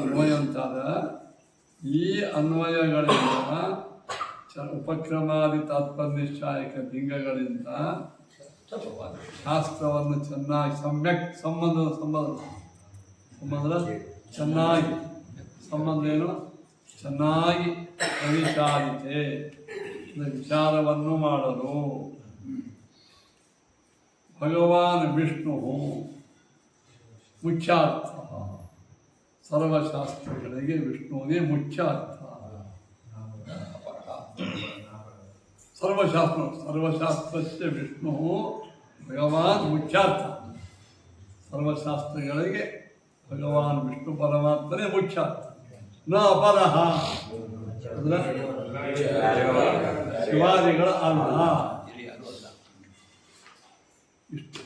ಅನ್ವಯ ಅಂತಾದ ಈ ಅನ್ವಯಗಳಿಂದ ಉಪಕ್ರಮಾದಿ ತಾತ್ಪರ್ಯ ನಿಶ್ಚಾಯಕ ಲಿಂಗಗಳಿಂದ ಶಾಸ್ತ್ರವನ್ನು ಚೆನ್ನಾಗಿ ಸಮ್ಯಕ್ ಸಂಬಂಧ ಚೆನ್ನಾಗಿ ಸಂಬಂಧ ಏನು ಚೆನ್ನಾಗಿ ಅವಿಚಾರಿತೆ ವಿಚಾರವನ್ನು ಮಾಡಲು ಭಗವಾನ್ ವಿಷ್ಣು ಮುಖ್ಯಾರ್ಥ ಸರ್ವಶಾಸ್ತ್ರಗಳಿಗೆ ವಿಷ್ಣುವಿಗೆ ಮುಖ್ಯ ಅರ್ಥ ಸರ್ವಶಾಸ್ತ್ರಸ್ಯ ವಿಷ್ಣು ಭಗವಾನ್ ಮುಖ್ಯಾರ್ಥ ಸರ್ವಶಾಸ್ತ್ರಗಳಿಗೆ ಭಗವಾನ್ ವಿಷ್ಣು ಪರಮಾತ್ಮನೇ ಮುಖ್ಯಾರ್ಥ ನ ಅಪರಹ ಶಿವಾದಿಗಳ ಅಲ್ಲ.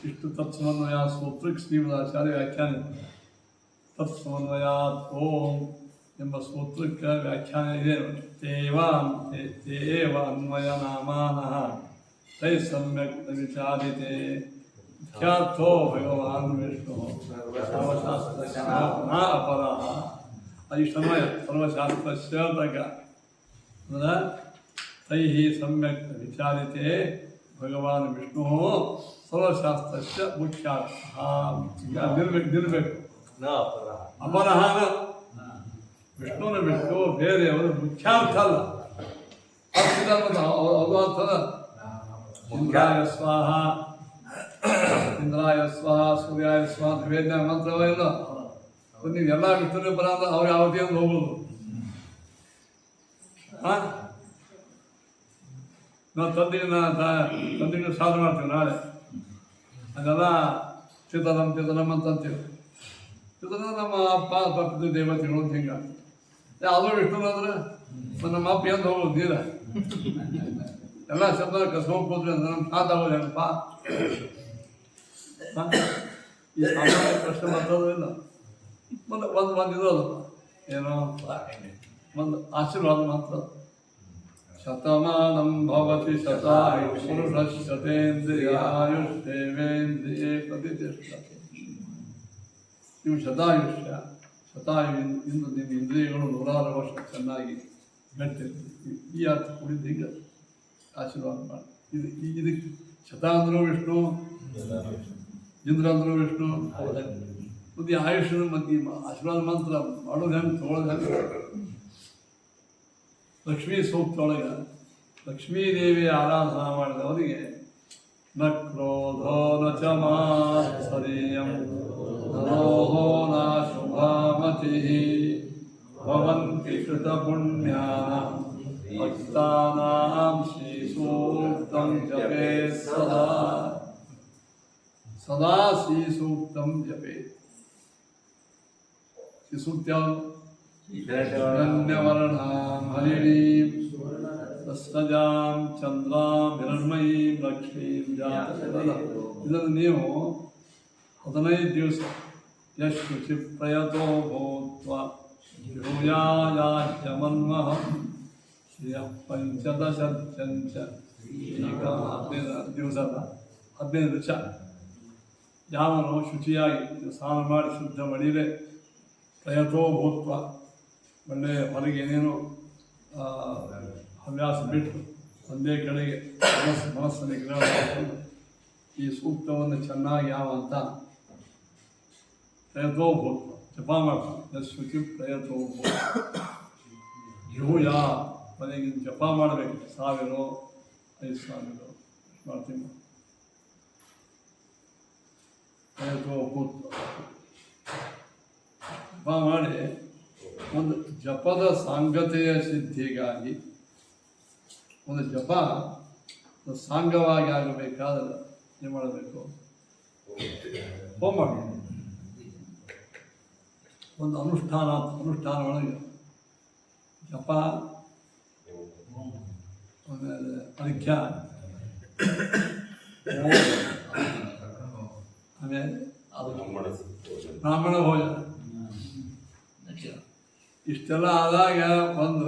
ಇಷ್ಟು ತತ್ಸಮನ್ವಯ ಸೂತ್ರಕ್ಕೆ ಶ್ರೀಮದಾಚಾರ್ಯ ವ್ಯಾಖ್ಯಾನ ತತ್ಸಮನ್ವಯಾತ್ ಓಂ ಎಂಬ ಸೂತ್ರಕ್ಕೆ ವ್ಯಾಖ್ಯಾನ ಇದೆ. ತೇವ ಅನ್ವಯ ನಾಮಾನಃ ತೈ ಸಮ್ಯಕ್ ವಿಚಾರಿತೆ ಮುಖ್ಯಾರ್ಥೋ ಭಗವಾನ್ ವಿಷ್ಣು ಸರ್ವಶಾಸ್ತ್ರಸ್ಯ ನ ಅಪರಃ. ಇಷ್ಟನ್ವಯ ಸರ್ವಶಾಸ್ತ್ರಸ್ಯ ತಗ ಅಂದ್ರೆ ತೈ ಸಮ್ಯಕ್ ವಿಚಾರಿತೆ ಭಗವಾನ್ ವಿಷ್ಣು ಸರ್ವಶಾಸ್ತ್ರಸ್ಯ ಮುಖ್ಯಾರ್ಥ. ನಿಲ್ಬೇಕು ಅಪರಹಾನ ವಿಷ್ಣುನ ಬಿಟ್ಟು ಬೇರೆಯವರು ಮುಖ್ಯಾರ್ಥ ಅಲ್ಲ. ಅದು ಅರ್ಥದ ಇಂದ್ರಾಯ ಸ್ವಾಹ ಇಂದ್ರಾಯ ಸ್ವಾಹ ಸೂರ್ಯಾಯ ಸ್ವಾಹ ವೇದ ಮಂತ್ರವೆಲ್ಲ ನೀವು ಎಲ್ಲ ವಿಷ್ಣುವಿನ ಪರ ಅಂದ್ರೆ ಅವ್ರು ಯಾವತ್ತೇ ಒಂದು ಹೋಗೋದು. ನಾವು ತಂದಿನ ಸಾಧನೆ ಮಾಡ್ತೀವಿ ನಾಳೆ ಅದೆಲ್ಲ ಚಿತನಂ ಅಂತಂತೀವಿ. ಚಿತನ ನಮ್ಮ ಅಪ್ಪ ಪಕ್ಕದ ದೇವತೆಗಳು ಅಂತ ಹಿಂಗೆ ಯಾವುದೋ ವಿಷ್ಣು ಅಂದ್ರೆ ನಮ್ಮ ಅಪ್ಪ ಎಂದು ಹೋಗೋದು ನೀರ ಎಲ್ಲ ಶಬ್ದ ಕಸ್ಕೊಂಡು ಕೂತ್ರಿ ಅಂದ್ರೆ ನಮ್ಮ ತಾತ ಹೋಗ್ಯಾನಪ್ಪ. ಈ ಸಾಮಾನ್ಯ ಪ್ರಶ್ನೆ ಬರ್ತದೋ ಇಲ್ಲ ಒಂದು ಇರೋದು ಏನೋ ಒಂದು ಆಶೀರ್ವಾದ ಮಾತ್ರ. ಶತಮಾನಂ ಭವತಿ ಶತಾಯು ಪುರುಷ ಶತೇಂದ್ರಿಯಾಯುಷ್ಯೇವೇಂದ್ರಿಯೇ ಪ್ರತಿಷ್ಠತೆ. ನೀವು ಶತಾಯುಷ್ಯ ಇಂದು ನಿಮ್ಮ ಇಂದ್ರಿಯಗಳು 106 ವರ್ಷ ಚೆನ್ನಾಗಿ ಗಟ್ಟಿರ್ತೀವಿ. ಈ ಅರ್ಥ ಕುಡಿದು ಹೀಗೆ ಆಶೀರ್ವಾದ ಮಾಡಿ. ಇದಕ್ಕೆ ಶತ ಅಂದ್ರೂ ವಿಷ್ಣು, ಇಂದ್ರ ಅಂದ್ರೂ ವಿಷ್ಣು, ಮತ್ತು ಆಯುಷ್ಯನ ಮಧ್ಯೆ ಆಶೀರ್ವಾದ ಮಂತ್ರ ಮಾಡೋದು ಹೆಂಗೆ ತೊಗೊಳೋದು ಹೆಂಗೆ. ಲಕ್ಷ್ಮೀ ಸೂಕ್ತ ಒಳಗೆ ಲಕ್ಷ್ಮೀದೇವಿ ಆರಾಧನಾ ಮಾಡಿದವರಿಗೆ ನ ಕ್ರೋಧೋ ನ ಚ ಮಾತ್ಸರ್ಯಂ ನರೋಹೋ ನ ಶುಭಾಮತಿ ಭವಂತಿ ಕೃತ ಪುಣ್ಯಾನಾಂ ಭಕ್ತಾನಾಂ ಶ್ರೀ ಸೂಕ್ತಂ ಜಪೇತ್ ಸದಾ ಶ್ರೀ ಸೂಕ್ತಂ ಜಪೇತ್. ಶ್ರೀ ಸೂಕ್ತ ಧನ್ಯವರ್ಣಾಂ ಹರಿಣೀಂ ಸಸ್ರಜಾಂ ಚಂದ್ರಾಂ ಹಿರಣ್ಮಯೀಂ ಲಕ್ಷ್ಮೀಂ ಜಾತಕದ. ಇದನ್ನು ನೀವು 15 ದಿವಸ ಯಶುಚಿ ಪ್ರಯತೋ ಭೂತ್ವ ಯೂಯಾಯಾಚ್ಯಮನ್ವಹಂ ಶ್ರಿಯ ಪಂಚದಶಂಚ. ಈಗ 15 ದಿವಸದ 15 ದಿವಸ ಯಾವನು ಶುಚಿಯಾಗಿ ಸ್ನಾನ ಮಾಡಿ ಶುದ್ಧ ಮಡಿಲೆ ಪ್ರಯತೋ ಭೂತ್ವ ಒಳ್ಳೆಯ ಹೊರಗೆ ಏನೇನು ಹವ್ಯಾಸ ಬಿಟ್ಟು ಒಂದೇ ಕಡೆಗೆ ಮನಸ್ಸನ್ನು ನಿಗ್ರಹ ಮಾಡಿಕೊಂಡು ಈ ಸೂಕ್ತವನ್ನು ಚೆನ್ನಾಗಿ ಯಾವ ಅಂತ ಪ್ರಯತೋ ಭೂತ್ವ ಜಪ ಮಾಡ್ತಾನೆ. ಶುಚಿ ಪ್ರಯತೋ ಭೂತ್ವ ಯಾ ಮನೆಗೆ ಜಪ ಮಾಡಬೇಕು. 1000 5,000 ಮಾಡ್ತೀನಿ. ಪ್ರಯತೋ ಭೂತ್ವ ಜಪ ಮಾಡಿ ಒಂದು ಜಪದ ಸಾಂಗತೆಯ ಸಿದ್ಧಿಗಾಗಿ ಒಂದು ಜಪ ಸಾಂಗವಾಗಿ ಆಗಬೇಕಾದ್ರೆ ಏನು ಮಾಡಬೇಕು? ಹೋಮ ಮಾಡಿ ಒಂದು ಅನುಷ್ಠಾನ ಒಳಗೆ ಜಪ ಆಮೇಲೆ ಅರ್ಘ್ಯ ಆಮೇಲೆ ಬ್ರಾಹ್ಮಣ ಭೋಜನ ಇಷ್ಟೆಲ್ಲ ಆದಾಗ ಒಂದು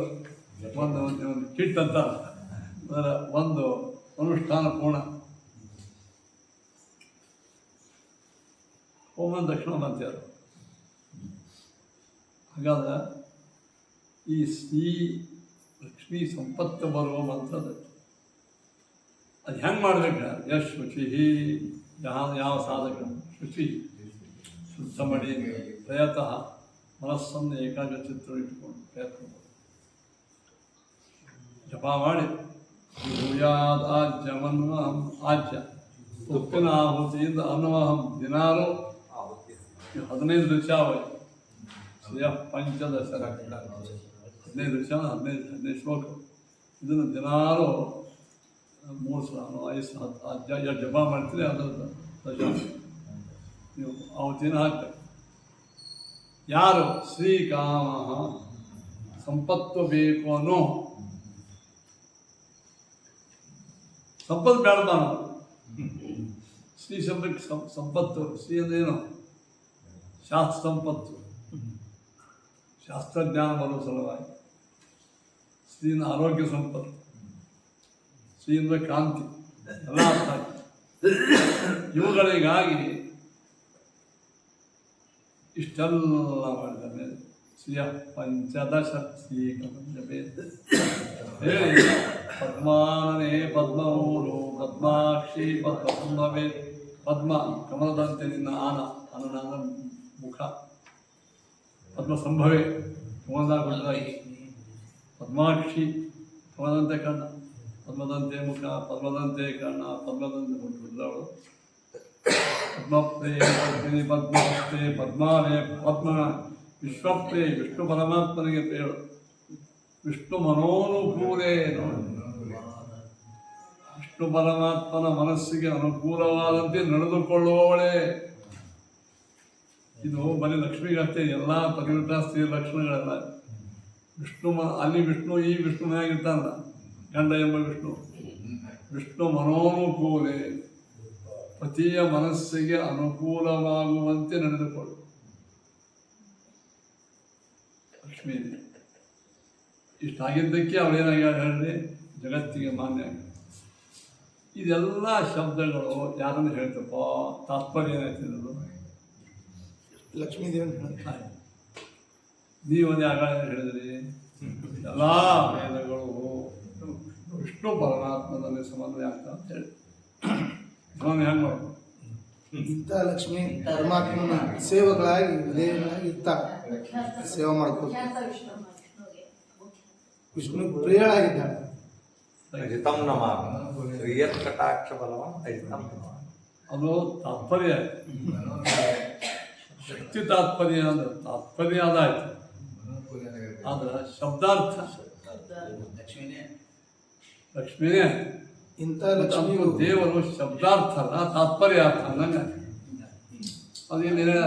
ಕಿಟ್ ಅಂತ ಅದರ ಒಂದು ಅನುಷ್ಠಾನ ಪೂರ್ಣ. ಹೋಮ ದಕ್ಷಿಣ ಅಂತಾರೆ. ಹಾಗಾದ್ರೆ ಈ ಲಕ್ಷ್ಮೀ ಸಂಪತ್ತು ಬರುವ ಮಂತ್ರದ ಅದು ಹೆಂಗೆ ಮಾಡ್ಬೇಕು? ಯಶ್ ಶುಚಿ ಯಾವ ಸಾಧಕ ಶುಚಿ ಶುದ್ಧ ಮಾಡಿ ಪ್ರಯತಃ ಮನಸ್ಸನ್ನು ಏಕಾಗ್ರ ಚಿತ್ರ ಇಟ್ಕೊಂಡು ಪ್ರಯತ್ನ ಮಾಡಿ ಜಪ ಮಾಡಿ ಭೂಯಾದ ಆಜ್ಯಮನ್ವಹಂ ಆಜ್ಯ ಉಪ್ಪಿನ ಆಹುತಿಯಿಂದ ಅನ್ವಹಂ ದಿನಾರು 15 ಋಚಾವಳಿ ಶ್ರೇಯ ಪಂಚದಶ 15 ಋಚ 15 ಶ್ಲೋಕ ಇದನ್ನು ದಿನಾರು 3 ಸಲ 5 ಸಲ ಜಪ ಮಾಡ್ತೀರಿ ಅದರ ದಶ ನೀವು ಆವತ್ತಿನ ಹಾಕ್ಬೇಕು. ಯಾರು ಶ್ರೀಕಾಮ ಸಂಪತ್ತು ಬೇಕು ಅನ್ನೋ ಸಂಪತ್ತು ಬೇಡದ ಶ್ರೀ ಶಬ್ದಕ್ಕೆ ಸಂಪತ್ತು ಶ್ರೀ ಅಂದ್ರೇನು? ಶಾಸ್ತ್ರ ಸಂಪತ್ತು, ಶಾಸ್ತ್ರಜ್ಞಾನ ಬರೋ ಸಲುವಾಗಿ. ಶ್ರೀನ ಆರೋಗ್ಯ ಸಂಪತ್ತು, ಶ್ರೀ ಅಂದರೆ ಕಾಂತಿ ಎಲ್ಲ ಅರ್ಥ ಆಗ್ತದೆ. ಇವುಗಳಿಗಾಗಿ ಇಷ್ಟೆಲ್ಲ ಮಾಡಿದ್ದಾನೆ. ಶ್ರೀಯ ಪಂಚದಶ ಶ್ರೀಕಮಂಜಪೇ ಹೇಳಿ ಪದ್ಮಾನನೇ ಪದ್ಮಮೂರು ಪದ್ಮಾಕ್ಷಿ ಪದ್ಮಸಂಭವೇ ಪದ್ಮ ಕಮಲದಂತೆ ನಿನ್ನ ಆನನ ಮುಖ ಪದ್ಮಸಂಭವೇ ಕಮಲದಾಗ ಹೊರದಾಗಿ ಪದ್ಮಾಕ್ಷಿ ಕಮಲದಂತೆ ಕಣ್ಣ ಪದ್ಮದಂತೆ ಮುಖ ಪದ್ಮದಂತೆ ಕಣ್ಣ ಪದ್ಮದಂತೆ ಹುಟ್ಟಿದವಳು ಪದ್ಮಪ್ರೇ ಪದ್ಮಿನಿ ಪದ್ಮಹಸ್ತೆ ಪದ್ಮಾನೇ ಪದ್ಮ ವಿಶ್ವಪ್ರೇ ವಿಷ್ಣು ಪರಮಾತ್ಮನಿಗೆ ಪ್ರೇಳು ವಿಷ್ಣು ಮನೋನುಕೂಲೇ ವಿಷ್ಣು ಪರಮಾತ್ಮನ ಮನಸ್ಸಿಗೆ ಅನುಕೂಲವಾದಂತೆ ನಡೆದುಕೊಳ್ಳುವವಳೇ. ಇದು ಬರೀ ಲಕ್ಷ್ಮಿಗಷ್ಟೇ, ಎಲ್ಲ ಪರಿವೃತ ಸ್ತ್ರೀ ಲಕ್ಷಣಗಳೆಲ್ಲ. ವಿಷ್ಣು ಅಲ್ಲಿ ವಿಷ್ಣು ಈ ವಿಷ್ಣುನಾಗಿರ್ತಾನಲ್ಲ, ಗಂಡ ಎಂಬ ವಿಷ್ಣು. ವಿಷ್ಣು ಮನೋನುಕೂಲೇ ಪತಿಯ ಮನಸ್ಸಿಗೆ ಅನುಕೂಲವಾಗುವಂತೆ ನಡೆದುಕೊಳ್ಳು ಲಕ್ಷ್ಮೀ. ಇಷ್ಟಾಗಿದ್ದಕ್ಕೆ ಅವಳೇನಾಗ್ಯಾಳ ಹೇಳಿ ಜಗತ್ತಿಗೆ ಮಾನ್ಯ. ಇದೆಲ್ಲ ಶಬ್ದಗಳು ಯಾರನ್ನು ಹೇಳ್ತಪ್ಪ? ತಾತ್ಪರ್ಯ ಏನಾಯ್ತಿರೋದು? ಲಕ್ಷ್ಮೀದೇವಿ ನೀವೊಂದು ಯಾಗ ಹೇಳಿದ್ರಿ, ಎಲ್ಲ ವೇದಗಳು ವಿಷ್ಣು ಪರಮಾತ್ಮನಲ್ಲಿ ಸಮನ್ವಯ ಆಗ್ತಾ ಅಂತ ಹೇಳಿ ಸಮನ್ವಯ ಹೆಂಗೆ ಮಾಡೋದು? ಇಂಥ ಲಕ್ಷ್ಮೀ ಪರಮಾತ್ಮನ ಸೇವಗಳಾಗಿ ವಿಧೇಯಗಳಾಗಿ ಇತ್ತ ಸೇವೆ ಮಾಡ್ಕೋತ ವಿಷ್ಣು ಪ್ರಿಯಳಾಗಿದ್ದಾಳೆ. ಅಜಿತಂ ನಮಾಮಿ ಶ್ರೀಯತ್ ಕಟಾಕ್ಷ ಬಲವಂ ಅಜಿತಂ ನಮಾಮಿ. ಅದು ತಾತ್ಪರ್ಯ, ಶಕ್ತಿ ತಾತ್ಪರ್ಯ ಅಂದ್ರೆ ತಾತ್ಪರ್ಯ ಅದಾಯ್ತು. ಆದ್ರೆ ಶಬ್ದಾರ್ಥ ಲಕ್ಷ್ಮೀನೇ. ಇಂಥ ಮತ್ತು ಲಕ್ಷ್ಮಿಯು ದೇವರು ಶಬ್ದಾರ್ಥ ಅಲ್ಲ, ತಾತ್ಪರ್ಯ ಅರ್ಥ ಅನ್ನಂಗೆ. ಅದೇನು ಹೇಳ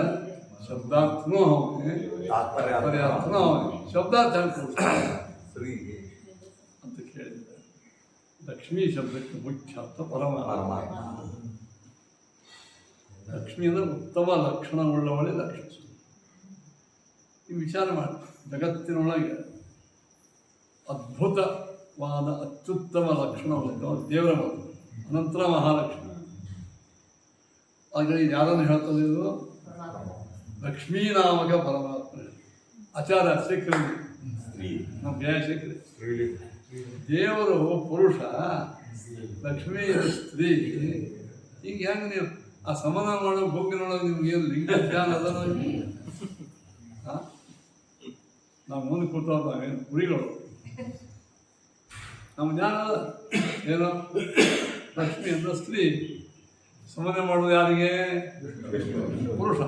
ಶಬ್ದಾರ್ಥನೂ ಅವನೇ, ತಾತ್ಪರ್ಯ ಅರ್ಥನೂ ಅವನೇ. ಶಬ್ದಾರ್ಥ ಶ್ರೀ ಅಂತ ಕೇಳಿದ್ದಾರೆ. ಲಕ್ಷ್ಮೀ ಶಬ್ದಕ್ಕೆ ಮುಖ್ಯ ಅರ್ಥ ಪರಮಾತ್ಮ. ಲಕ್ಷ್ಮಿ ಅಂದರೆ ಉತ್ತಮ ಲಕ್ಷಣವುಳ್ಳವಳೆ ಲಕ್ಷ್ಮಿ. ಈ ವಿಚಾರ ಮಾಡಿ, ಜಗತ್ತಿನೊಳಗೆ ಅದ್ಭುತವಾದ ಅತ್ಯುತ್ತಮ ಲಕ್ಷಣವನ್ನು ದೇವರ ಮತ್ತು ಅನಂತರ ಮಹಾಲಕ್ಷ್ಮಿ. ಹಾಗಾಗಿ ಯಾರನ್ನು ಹೇಳ್ತದೆ ಇದು? ಲಕ್ಷ್ಮೀನಾಮಕ ಪರಮಾತ್ಮ. ಆಚಾರ್ಯ ಶೇಖರಿ ನಮ್ಮ ಜಯ ಶೇಖರಿ. ದೇವರು ಪುರುಷ, ಲಕ್ಷ್ಮೀ ಸ್ತ್ರೀ. ಈಗ ಹೆಂಗೆ ನೀವು ಆ ಸಮಾನ ಮಾಡೋ ಹೋಗಿನೊಳಗೆ ನಿಮ್ಗೆ ಏನು ಲಿಂಗ ಧ್ಯಾನ ಅದ? ನಾವು ಮುಂದೆ ಕೂತವ್ರು ನಾವೇನು ಕುರಿಗಳು. ನಮ್ಮ ಜ್ಞಾನ ಅದ ಏನೋ ಲಕ್ಷ್ಮಿ ಅಂತ ಸ್ತ್ರೀ. ಸಮಾನ ಮಾಡೋದು ಯಾರಿಗೆ? ಪುರುಷ.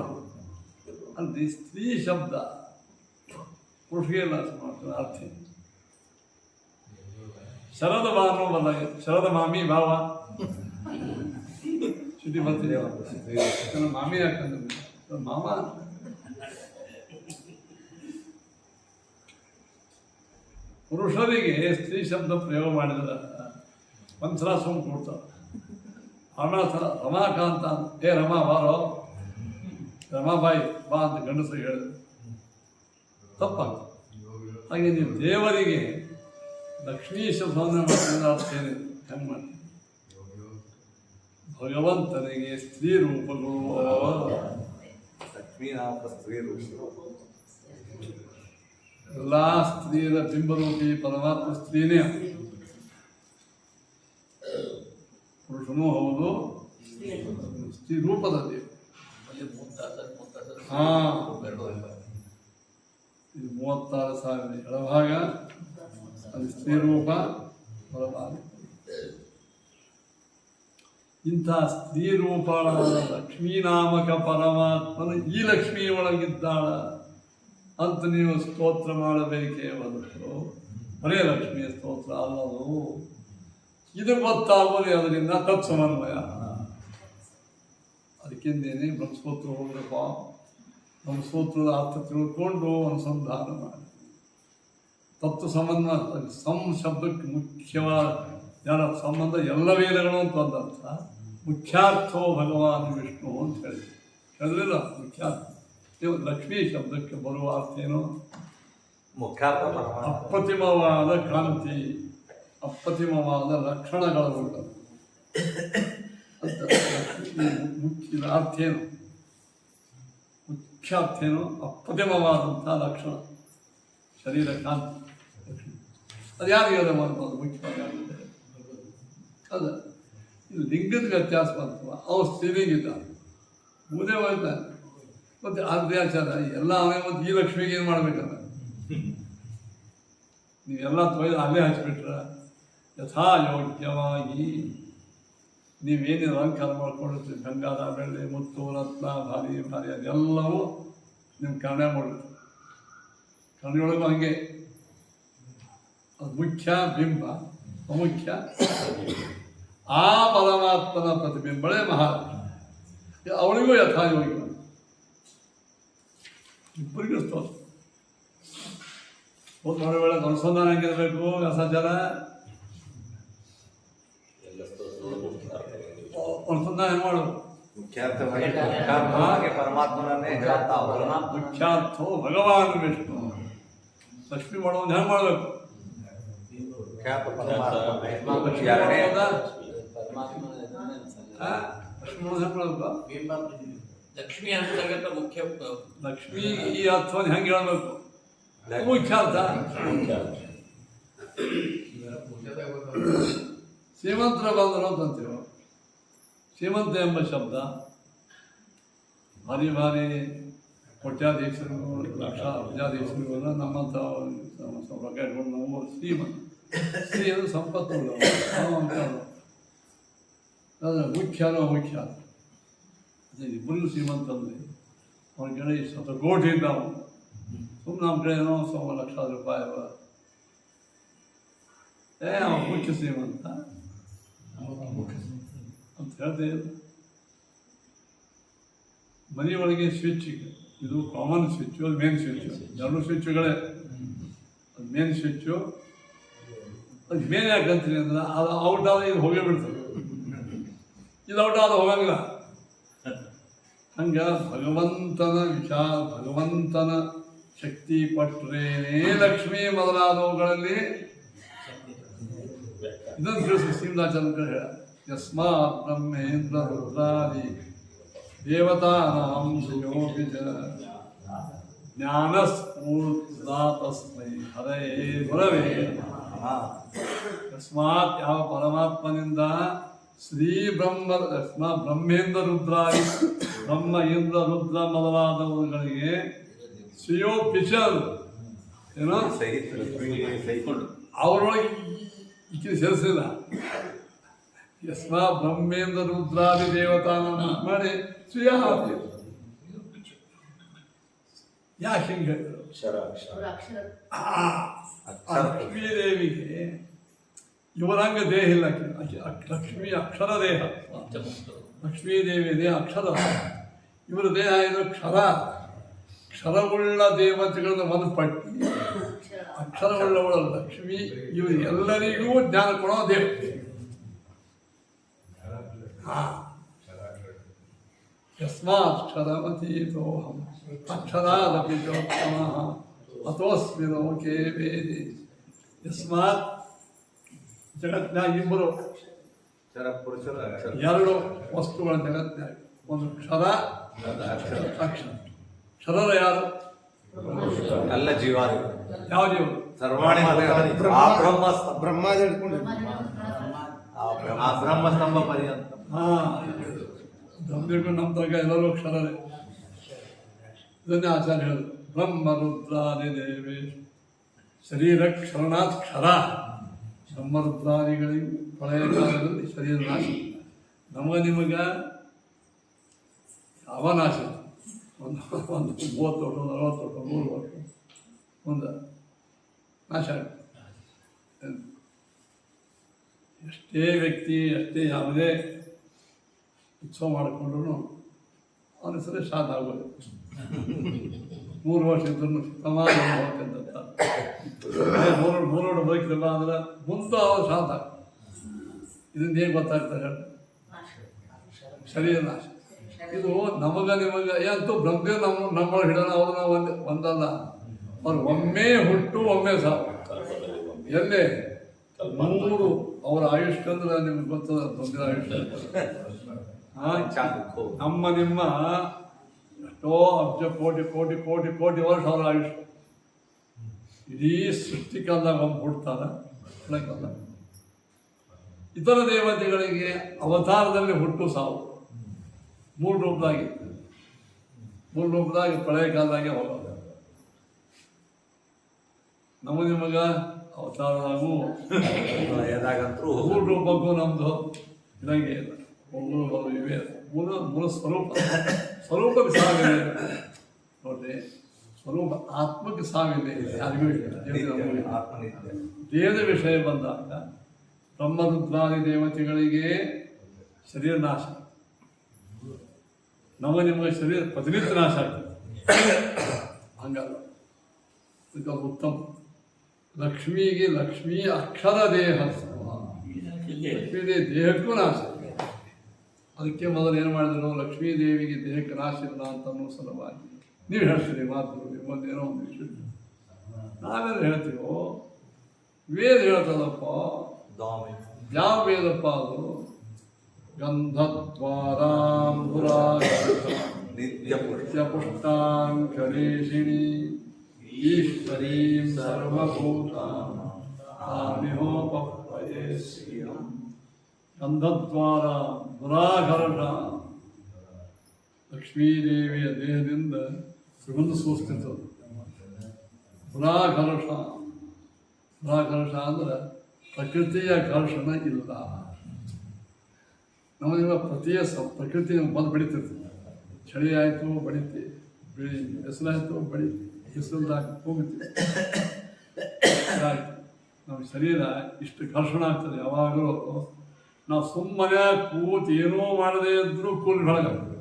ಅಲ್ಲಿ ಸ್ತ್ರೀ ಶಬ್ದ ಪುರುಷಗೆ ಇಲ್ಲ ಅರ್ಥ. ಶರದ ಭಾನು ಬಂದಾಗ ಶರದ ಮಾಮಿ ಭಾವ ಶುದ್ಧಿ ಬರ್ತಿದೆ. ಮಾಮಿ ಯಾಕಂದ್ರೆ ಮಾಮ. ಪುರುಷರಿಗೆ ಸ್ತ್ರೀ ಶಬ್ದ ಪ್ರಯೋಗ ಮಾಡಿದ್ರೆ ಒಂದ್ಸಲ ಸುಮ್ಮ ಕೊಡ್ತಾರೆ. ರಮಾಕಾಂತ ಏ ರಮಾ ಬಾರೋ, ರಮಾಬಾಯಿ ಬಾ ಅಂತ ಗಂಡಸರಿಗೆ ಹೇಳಿದ್ರು ತಪ್ಪಾಗ್ತದೆ. ಹಾಗೆ ನೀವು ದೇವರಿಗೆ ಲಕ್ಷ್ಮೀ ಶಬ್ದವನ್ನು ಮಾಡ್ತಿದ್ರೆ ಅರ್ಥ ಏನಿದೆ? ಹೆಂಗೆ ಮಾಡ್ತೀವಿ? ಭಗವಂತನಿಗೆ ಸ್ತ್ರೀ ರೂಪಗಳು ಲಕ್ಷ್ಮೀನಾಥ ಸ್ತ್ರೀ ರೂಪ. ಎಲ್ಲ ಸ್ತ್ರೀಯರ ಬಿಂಬರೂಪಿ ಪರಮಾತ್ಮ ಸ್ತ್ರೀನೇ. ಪುರುಷನೂ ಹೌದು, ಸ್ತ್ರೀ ರೂಪದ ದೇವರು. ಅಲ್ಲಿ 36 ಹಾ. ಎರಡು ಇದು 36,000 ಎಡಭಾಗ, ಅದು ಸ್ತ್ರೀ ರೂಪ ಹೊರಭಾಗ. ಇಂಥ ಸ್ತ್ರೀ ರೂಪಳಾದ ಲಕ್ಷ್ಮೀನಾಮಕ ಪರಮಾತ್ಮನ ಈ ಲಕ್ಷ್ಮೀ ಒಳಗಿದ್ದಾಳ ಅಂತ ನೀವು ಸ್ತೋತ್ರ ಮಾಡಬೇಕೇ ಹೊರತು ಬರೇ ಲಕ್ಷ್ಮಿಯ ಸ್ತೋತ್ರ ಅಲ್ಲದು. ಇದು ಗೊತ್ತಾಗೋದೇ ಅದರಿಂದ ತತ್ಸಮನ್ವಯ. ಅದಕ್ಕೆಂದೇನೆ ಬ್ರಹ್ಮಸೂತ್ರ ಹೋಗ್ರಪ್ಪ, ಬ್ರಹ್ಮಸೂತ್ರದ ಅರ್ಥ ತಿಳ್ಕೊಂಡು ಅನುಸಂಧಾನ ಮಾಡಿ. ತತ್ವ ಸಮನ್ವಯ ಶಬ್ದಕ್ಕೆ ಮುಖ್ಯವಾದ ಯಾರ ಸಂಬಂಧ ಎಲ್ಲ ವೇದಗಳು ಅಂತ ಒಂದರ್ಥ. ಮುಖ್ಯಾರ್ಥೋ ಭಗವಾನ್ ವಿಷ್ಣು ಅಂತ ಹೇಳಿಲ್ಲ. ಮುಖ್ಯಾರ್ಥ ಲಕ್ಷ್ಮೀ ಶಬ್ದಕ್ಕೆ ಬರುವ ಅರ್ಥ ಏನು? ಮುಖ್ಯಾರ್ಥ ಅಪ್ರತಿಮವಾದ ಕಾಂತಿ, ಅಪ್ರತಿಮವಾದ ಲಕ್ಷಣಗಳು ಅಂತ ಮುಖ್ಯ ಅರ್ಥ ಏನು? ಮುಖ್ಯಾರ್ಥ ಏನು? ಅಪ್ರತಿಮವಾದಂಥ ಲಕ್ಷಣ, ಶರೀರ ಕಾಂತಿ. ಅದು ಯಾರಿಗಾದ ಮಾಡ್ಬೋದು? ಮುಖ್ಯವಾಗಿ ಅಲ್ಲ, ಇದು ಲಿಂಗದ ವ್ಯತ್ಯಾಸ ಬರ್ತವ. ಅವ್ರು ಸ್ತ್ರೀಲಿಂಗಿದ್ದಾರೆ, ಮೂದೇ ಹೋಗ್ತಾನೆ. ಮತ್ತು ಆದ್ಯಾಚಾರ ಎಲ್ಲ ಅವನೇ. ಮತ್ತು ಈ ಲಕ್ಷ್ಮಿಗೆ ಏನು ಮಾಡ್ಬೇಕಲ್ಲ? ನೀವೆಲ್ಲ ತೊಯ್ದು ಅಲ್ಲೇ ಹಚ್ಬಿಟ್ರೆ ಯಥಾ ಯೋಗ್ಯವಾಗಿ ನೀವೇನೇನು ಅಲಂಕಾರ ಮಾಡ್ಕೊಂಡಿರ್ತೀವಿ, ಗಂಗಾದ ಬೆಳ್ಳಿ ಮುತ್ತು ರತ್ನ ಭಾರಿ ಭಾರಿ ಅದೆಲ್ಲವೂ ನಿಮ್ಮ ಕನ್ನಡ ಮಾಡಿರ್ತೀವಿ. ಕನ್ನಡೊಳಗೂ ಹಂಗೆ ಅದು ಮುಖ್ಯ ಬಿಂಬ, ಅಮುಖ್ಯ. ಆ ಪರಮಾತ್ಮನ ಪ್ರತಿಬಿಂಬಳೆ ಮಹಾಲಕ್ಷ್ಮಿ. ಅವಳಿಗೂ ಯಥಾಯೋಗಿ ಇಬ್ಬರಿಗೂ ಸ್ತೋತ್ರ. ಒಂದು ಮಾಡೋ ವೇಳೆ ಅನುಸಂಧಾನ ಹೆಂಗಿರಬೇಕು? ವ್ಯಾಸಾಚಾರ ಅನುಸಂಧಾನ ಹೆಂಗೆ ಮಾಡೋದು? ಮುಖ್ಯಾರ್ಥವಾಗಿ ಪರಮಾತ್ಮನನ್ನೇ ಹೇಳ್ತಾ ಮುಖ್ಯಾರ್ಥೋ ಭಗವಾನ್ ವಿಷ್ಣು. ಲಕ್ಷ್ಮಿ ಮಾಡೋದು ಹೆಂಗೆ ಮಾಡಬೇಕು? ಮುಖ್ಯಾರ್ಥ ಪರಮಾತ್ಮ ಎರಡನೇ ಪರಮಾತ್ಮ ಲಕ್ಷ್ಮಿ ಮಾಡೋದು ಹೆಂಗೆ ಮಾಡಬೇಕು? ಲಕ್ಷ್ಮಿ ಅಂತರ್ಗತ ಮುಖ್ಯ ಲಕ್ಷ್ಮಿ ಈ ಅರ್ಥವನ್ನು ಹೆಂಗೆ ಹೇಳಬೇಕು? ಮುಖ್ಯಾರ್ಥ. ಶ್ರೀಮಂತರ ಬಂದರು ಅಂತೀವಿ. ಶ್ರೀಮಂತ ಎಂಬ ಶಬ್ದ ಭಾರಿ ಭಾರಿ ಕೋಟ್ಯಾಧೀಶರು, ಲಕ್ಷ ಅಬ್ಜಾಧೀಶರುಗಳ ನಮ್ಮಂಥ ಪ್ರಕಾರಗಳು ನಾವು ಶ್ರೀಮಂತ. ಸ್ತ್ರೀ ಅದು ಸಂಪತ್ತು ಆದರೆ ಮುಖ್ಯನೋ ಮುಖ್ಯ. ಅದೇ ಇಬ್ಬರಿಗೂ ಶ್ರೀಮಂತ ಅಂದರೆ ಅವ್ನ ಕಡೆ 100 ಕೋಟಿ ಇದ್ದಾವೆ. ಸುಮ್ಮನೆ ನಮ್ಮ ಕಡೆ ಏನೋ 100 ಲಕ್ಷ ರೂಪಾಯಿ ಅವ ಮುಖ್ಯ ಶ್ರೀಮಂತ ಅಂತ ಹೇಳ್ತೇ ಇಲ್ಲ. ಮನೆಯೊಳಗೆ ಸ್ವಿಚ್, ಇದು ಕಾಮನ್ ಸ್ವಿಚ್ಚು, ಅದು ಮೇನ್ ಸ್ವಿಚ್ಚು. ಎರಡು ಸ್ವಿಚ್ಚುಗಳೇ. ಅದು ಮೇನ್ ಸ್ವಿಚ್ಚು. ಅದು ಮೇನ್ ಯಾಕಂತೀನಿ ಅಂದ್ರೆ ಅದು ಔಟ್ ಆದ ಇದು ಹೋಗೇ ಬಿಡ್ತದೆ, ಇದು ಔಟ್ ಆದ ಹೋಗಂಗಿಲ್ಲ. ಹಂಗೆ ಭಗವಂತನ ಶಕ್ತಿ ಪಟ್ಟರೇನೇ ಲಕ್ಷ್ಮೀ ಮೊದಲಾದವುಗಳಲ್ಲಿ ಇದನ್ನು ತಿಳಿಸಿ ಶ್ರೀಮದಾಚಾರ್ಯ ಹೇಳ. ಯಸ್ಮಾತ್ ಬ್ರಹ್ಮೇಂದ್ರ ರುದ್ರಾದಿ ದೇವತಾನಾಂ ಶ್ರೇಯೋಪಿ ಚ ಜ್ಞಾನಸ್ಫೂರ್ತಾ ತಸ್ಮೈ ಹರಯೇ ಗುರವೇ ನಮಃ. ಯಸ್ಮಾತ್ ಯಾವ ಪರಮಾತ್ಮನಿಂದ ಶ್ರೀ ಬ್ರಹ್ಮೇಂದ್ರ ರುದ್ರಾದಿ, ಬ್ರಹ್ಮ ಇಂದ್ರ ರುದ್ರ ಮೊದಲಾದವುಗಳಿಗೆ ಶ್ರೇಯೋಪಿಚಲ್ ಏನೋ ಅವರೊಳಗೆ ಈಕೆ ಸೇರಿಸಲಿಲ್ಲ. ಯಸ್ಮಾ ಬ್ರಹ್ಮೇಂದ್ರ ರುದ್ರಾದಿ ದೇವತಾನ ಮಾಡಿ ಶ್ರೇಯ. ಯಾಕೆ ಹಿಂಗೆ ಹೇಳಿದ್ರು? ಲಕ್ಷ್ಮೀದೇವಿಗೆ ಇವರಂಗ ದೇಹ ಇಲ್ಲ. ಲಕ್ಷ್ಮೀ ಅಕ್ಷರ ದೇಹ. ಲಕ್ಷ್ಮೀದೇವಿ ದೇಹ ಅಕ್ಷರ, ಇವರ ದೇಹ ಇದು ಕ್ಷರ. ಕ್ಷರವುಳ್ಳ ದೇವತೆಗಳನ್ನ ಒಂದು ಪಟ್ಟಿ, ಅಕ್ಷರವುಳ್ಳವಳ ಲಕ್ಷ್ಮಿ. ಇವರು ಎಲ್ಲರಿಗೂ ಜ್ಞಾನ ಕೊಡೋ ದೇವತೆ. ಯಸ್ಮಾಕ್ಷರಮತೀತೋಹಂ ಅಕ್ಷರಾದಪಿ ಚೋತ್ತಮಃ ಅತೋಸ್ಮಿ ಲೋಕೆ ವೇದಿ. ಯಸ್ಮಾತ್ ಜಗತ್ನಾಗ ಇಬ್ಬರು ಎರಡು ವಸ್ತುಗಳ ಜಗತ್ನಾಗ, ಒಂದು ಕ್ಷರ, ಅಕ್ಷರ. ಕ್ಷರರ ಯಾರು? ಎಲ್ಲ ಜೀವಾದ ಯಾವ ಜೀವ? ಸರ್ವಾಣಿ ಬ್ರಹ್ಮಾದಿ ಹಿಡ್ಕೊಂಡು ಆ ಆ ಬ್ರಹ್ಮಸ್ತಂಭ ಪರ್ಯಂತ. ಬ್ರಹ್ಮದೇವರು ನಮ್ಮ ತನಕ ಎಲ್ಲರೂ ಕ್ಷರರೇ. ಇದನ್ನೇ ಆಚಾರ್ಯ ಹೇಳಿದ್ರು, ಬ್ರಹ್ಮ ರುದ್ರಾದಿ ದೇವೇಶ್ ಶರೀರ ಕ್ಷರಣಾತ್ ಕ್ಷರ. ಬ್ರಹ್ಮರುದ್ರಾದಿಗಳಿಗೆ ಪ್ರಳಯ ಕಾಲದಲ್ಲಿ ಶರೀರ ನಾಶ. ನಿಮಗೆ ಯಾವ ನಾಶ? ಒಂದು 30 ವರ್ಷ, 40 ವರ್ಷ, 100 ವರ್ಷ ಒಂದು ನಾಶ ಆಗುತ್ತೆ. ಎಷ್ಟೇ ವ್ಯಕ್ತಿ, ಎಷ್ಟೇ ಯಾವುದೇ ಉತ್ಸವ ಮಾಡಿಕೊಂಡ್ರು ಅವನ ಹೆಸರೇ ಶಾಂತ ಆಗೋದು. 3 ವರ್ಷ ಇದ್ರೂ ಸಮಾನ ಹೋಗ್ತಂತ ಮೂರು ಬದುಕಿಲ್ಲ ಅಂದ್ರೆ ಮುಂದೆ ಅವ್ರು ಶಾಂತ ಆಗ್ತದೆ. ಇದರಿಂದ ಏನು ಗೊತ್ತಾಗ್ತದೆ? ಶರೀರ ನಾಶ. ಇದು ನಿಮಗೆ ಅಂತೂ ಬ್ರಹ್ಮದೇವ್ ನಮ್ಮೊಳಗೆ ಹಿಡೋಣ. ಅವ್ರನ್ನ ಒಂದಲ್ಲ, ಅವ್ರು ಒಮ್ಮೆ ಹುಟ್ಟು ಒಮ್ಮೆ ಸಾವು. ಎಲ್ಲೇ 3 ಅವರ ಆಯುಷ್ಕಂದ್ರೆ ನಿಮ್ಗೆ ಗೊತ್ತದ, ಬ್ರಹ್ಮದೇವ ಆಯುಷ್ಯ. ನಿಮ್ಮ ಎಷ್ಟೋ ಅಬ್ಜ ಕೋಟಿ ಕೋಟಿ ಕೋಟಿ ಕೋಟಿ ವರ್ಷ ಅವರ ಆಯುಷ್ಯ. ಇಡೀ ಸೃಷ್ಟಿಕಾಲದಾಗ ಒಮ್ಮೆ ಹುಡ್ತಾರ. ಇತರ ದೇವತೆಗಳಿಗೆ ಅವತಾರದಲ್ಲಿ ಹುಟ್ಟು ಸಾವು 3 ರೂಪದಾಗಿ, 3 ರೂಪದಾಗಿ ಪ್ರಳಯ ಕಾಲದಾಗೆ ಹೋಗೋದು. ನಿಮಗೆ ಅವತಾರದಾಗೂ 3 ರೂಪಕ್ಕೂ ನಮ್ಮದು ಇದಂಗೆ ಇಲ್ಲ. ಒಬ್ಬರು ಇವೆ ಮೂಲ ಸ್ವರೂಪಕ್ಕೆ ಸಾವಿದೆ ನೋಡ್ರಿ. ಸ್ವರೂಪ ಆತ್ಮಕ್ಕೆ ಸಾವಿದೆ, ಯಾರಿಗೂ ಇಲ್ಲ. ದೇಹದ ವಿಷಯ ಬಂದಾಗ ಬ್ರಹ್ಮರುದ್ರಾದಿ ದೇವತೆಗಳಿಗೆ ಶರೀರ ನಾಶ, ನಿಮಗೆ ಶರೀರ ಪ್ರತಿನಿತ್ಯ ನಾಶ ಆಗ್ತದೆ. ಹಂಗಲ್ಲ, ಇದಕ್ಕೆ ಉತ್ತಮ. ಲಕ್ಷ್ಮಿಗೆ ಲಕ್ಷ್ಮೀ ಅಕ್ಷರ ದೇಹ, ಲಕ್ಷ್ಮೀ ದೇಹಕ್ಕೂ ನಾಶ. ಅದಕ್ಕೆ ಮೊದಲು ಏನು ಮಾಡಿದ್ರು, ಲಕ್ಷ್ಮೀ ದೇವಿಗೆ ದೇಹಕ್ಕೆ ನಾಶ ಇಲ್ಲ ಅಂತ ಅನ್ನೋ ಸಲುವಾಗಿ ನೀವು ಹೇಳ್ತೀರಿ ಮಾತು, ನಿಮ್ಮದೇನೋ ಒಂದು ವಿಷಯ. ನಾವೇನು ಹೇಳ್ತೀವೋ? ವೇದ ಹೇಳ್ತದಪ್ಪ. ಯಾವ ವೇದಪ್ಪ ಅದು? ನಿತ್ಯಪುಷ್ಟಾಂಕಲೇಶಿಣಿ ಈಶ್ವರೀಂ ಸರ್ವಭೂತಾನಿಹೋಪಯೇ ಶ್ರೀಯಂ. ಗಂಧದ್ವಾರ ದುರಾಘರ್ಷ. ಲಕ್ಷ್ಮೀದೇವಿಯ ದೇಹದಿಂದ ಸುಗಂಧ ಸೂಸ್ತಿರ್ತದೆ. ದುರಾಘರ್ಷ ಅಂದ್ರೆ ಪ್ರಕೃತಿಯ ಘರ್ಷಣ ಇಲ್ಲ. ನಮಗೆ ಪ್ರಕೃತಿ ಬಂದು ಬಡಿತಿರ್ತದೆ. ಚಳಿ ಆಯಿತು ಬಡಿತೀವಿ, ಬಿಸಿಲಾಯಿತು ಬಡಿತೀವಿ, ಬಿಸಿಲದಾಗ ಹೋಗ್ತೀವಿ. ನಮ್ಮ ಶರೀರ ಇಷ್ಟು ಘರ್ಷಣ ಆಗ್ತದೆ ಯಾವಾಗಲೂ. ನಾವು ಸುಮ್ಮನೆ ಕೂತು ಏನೂ ಮಾಡದೇ ಇದ್ರೂ ಕೂಲಿ ಬೆಳಗಾಗ್ತದೆ.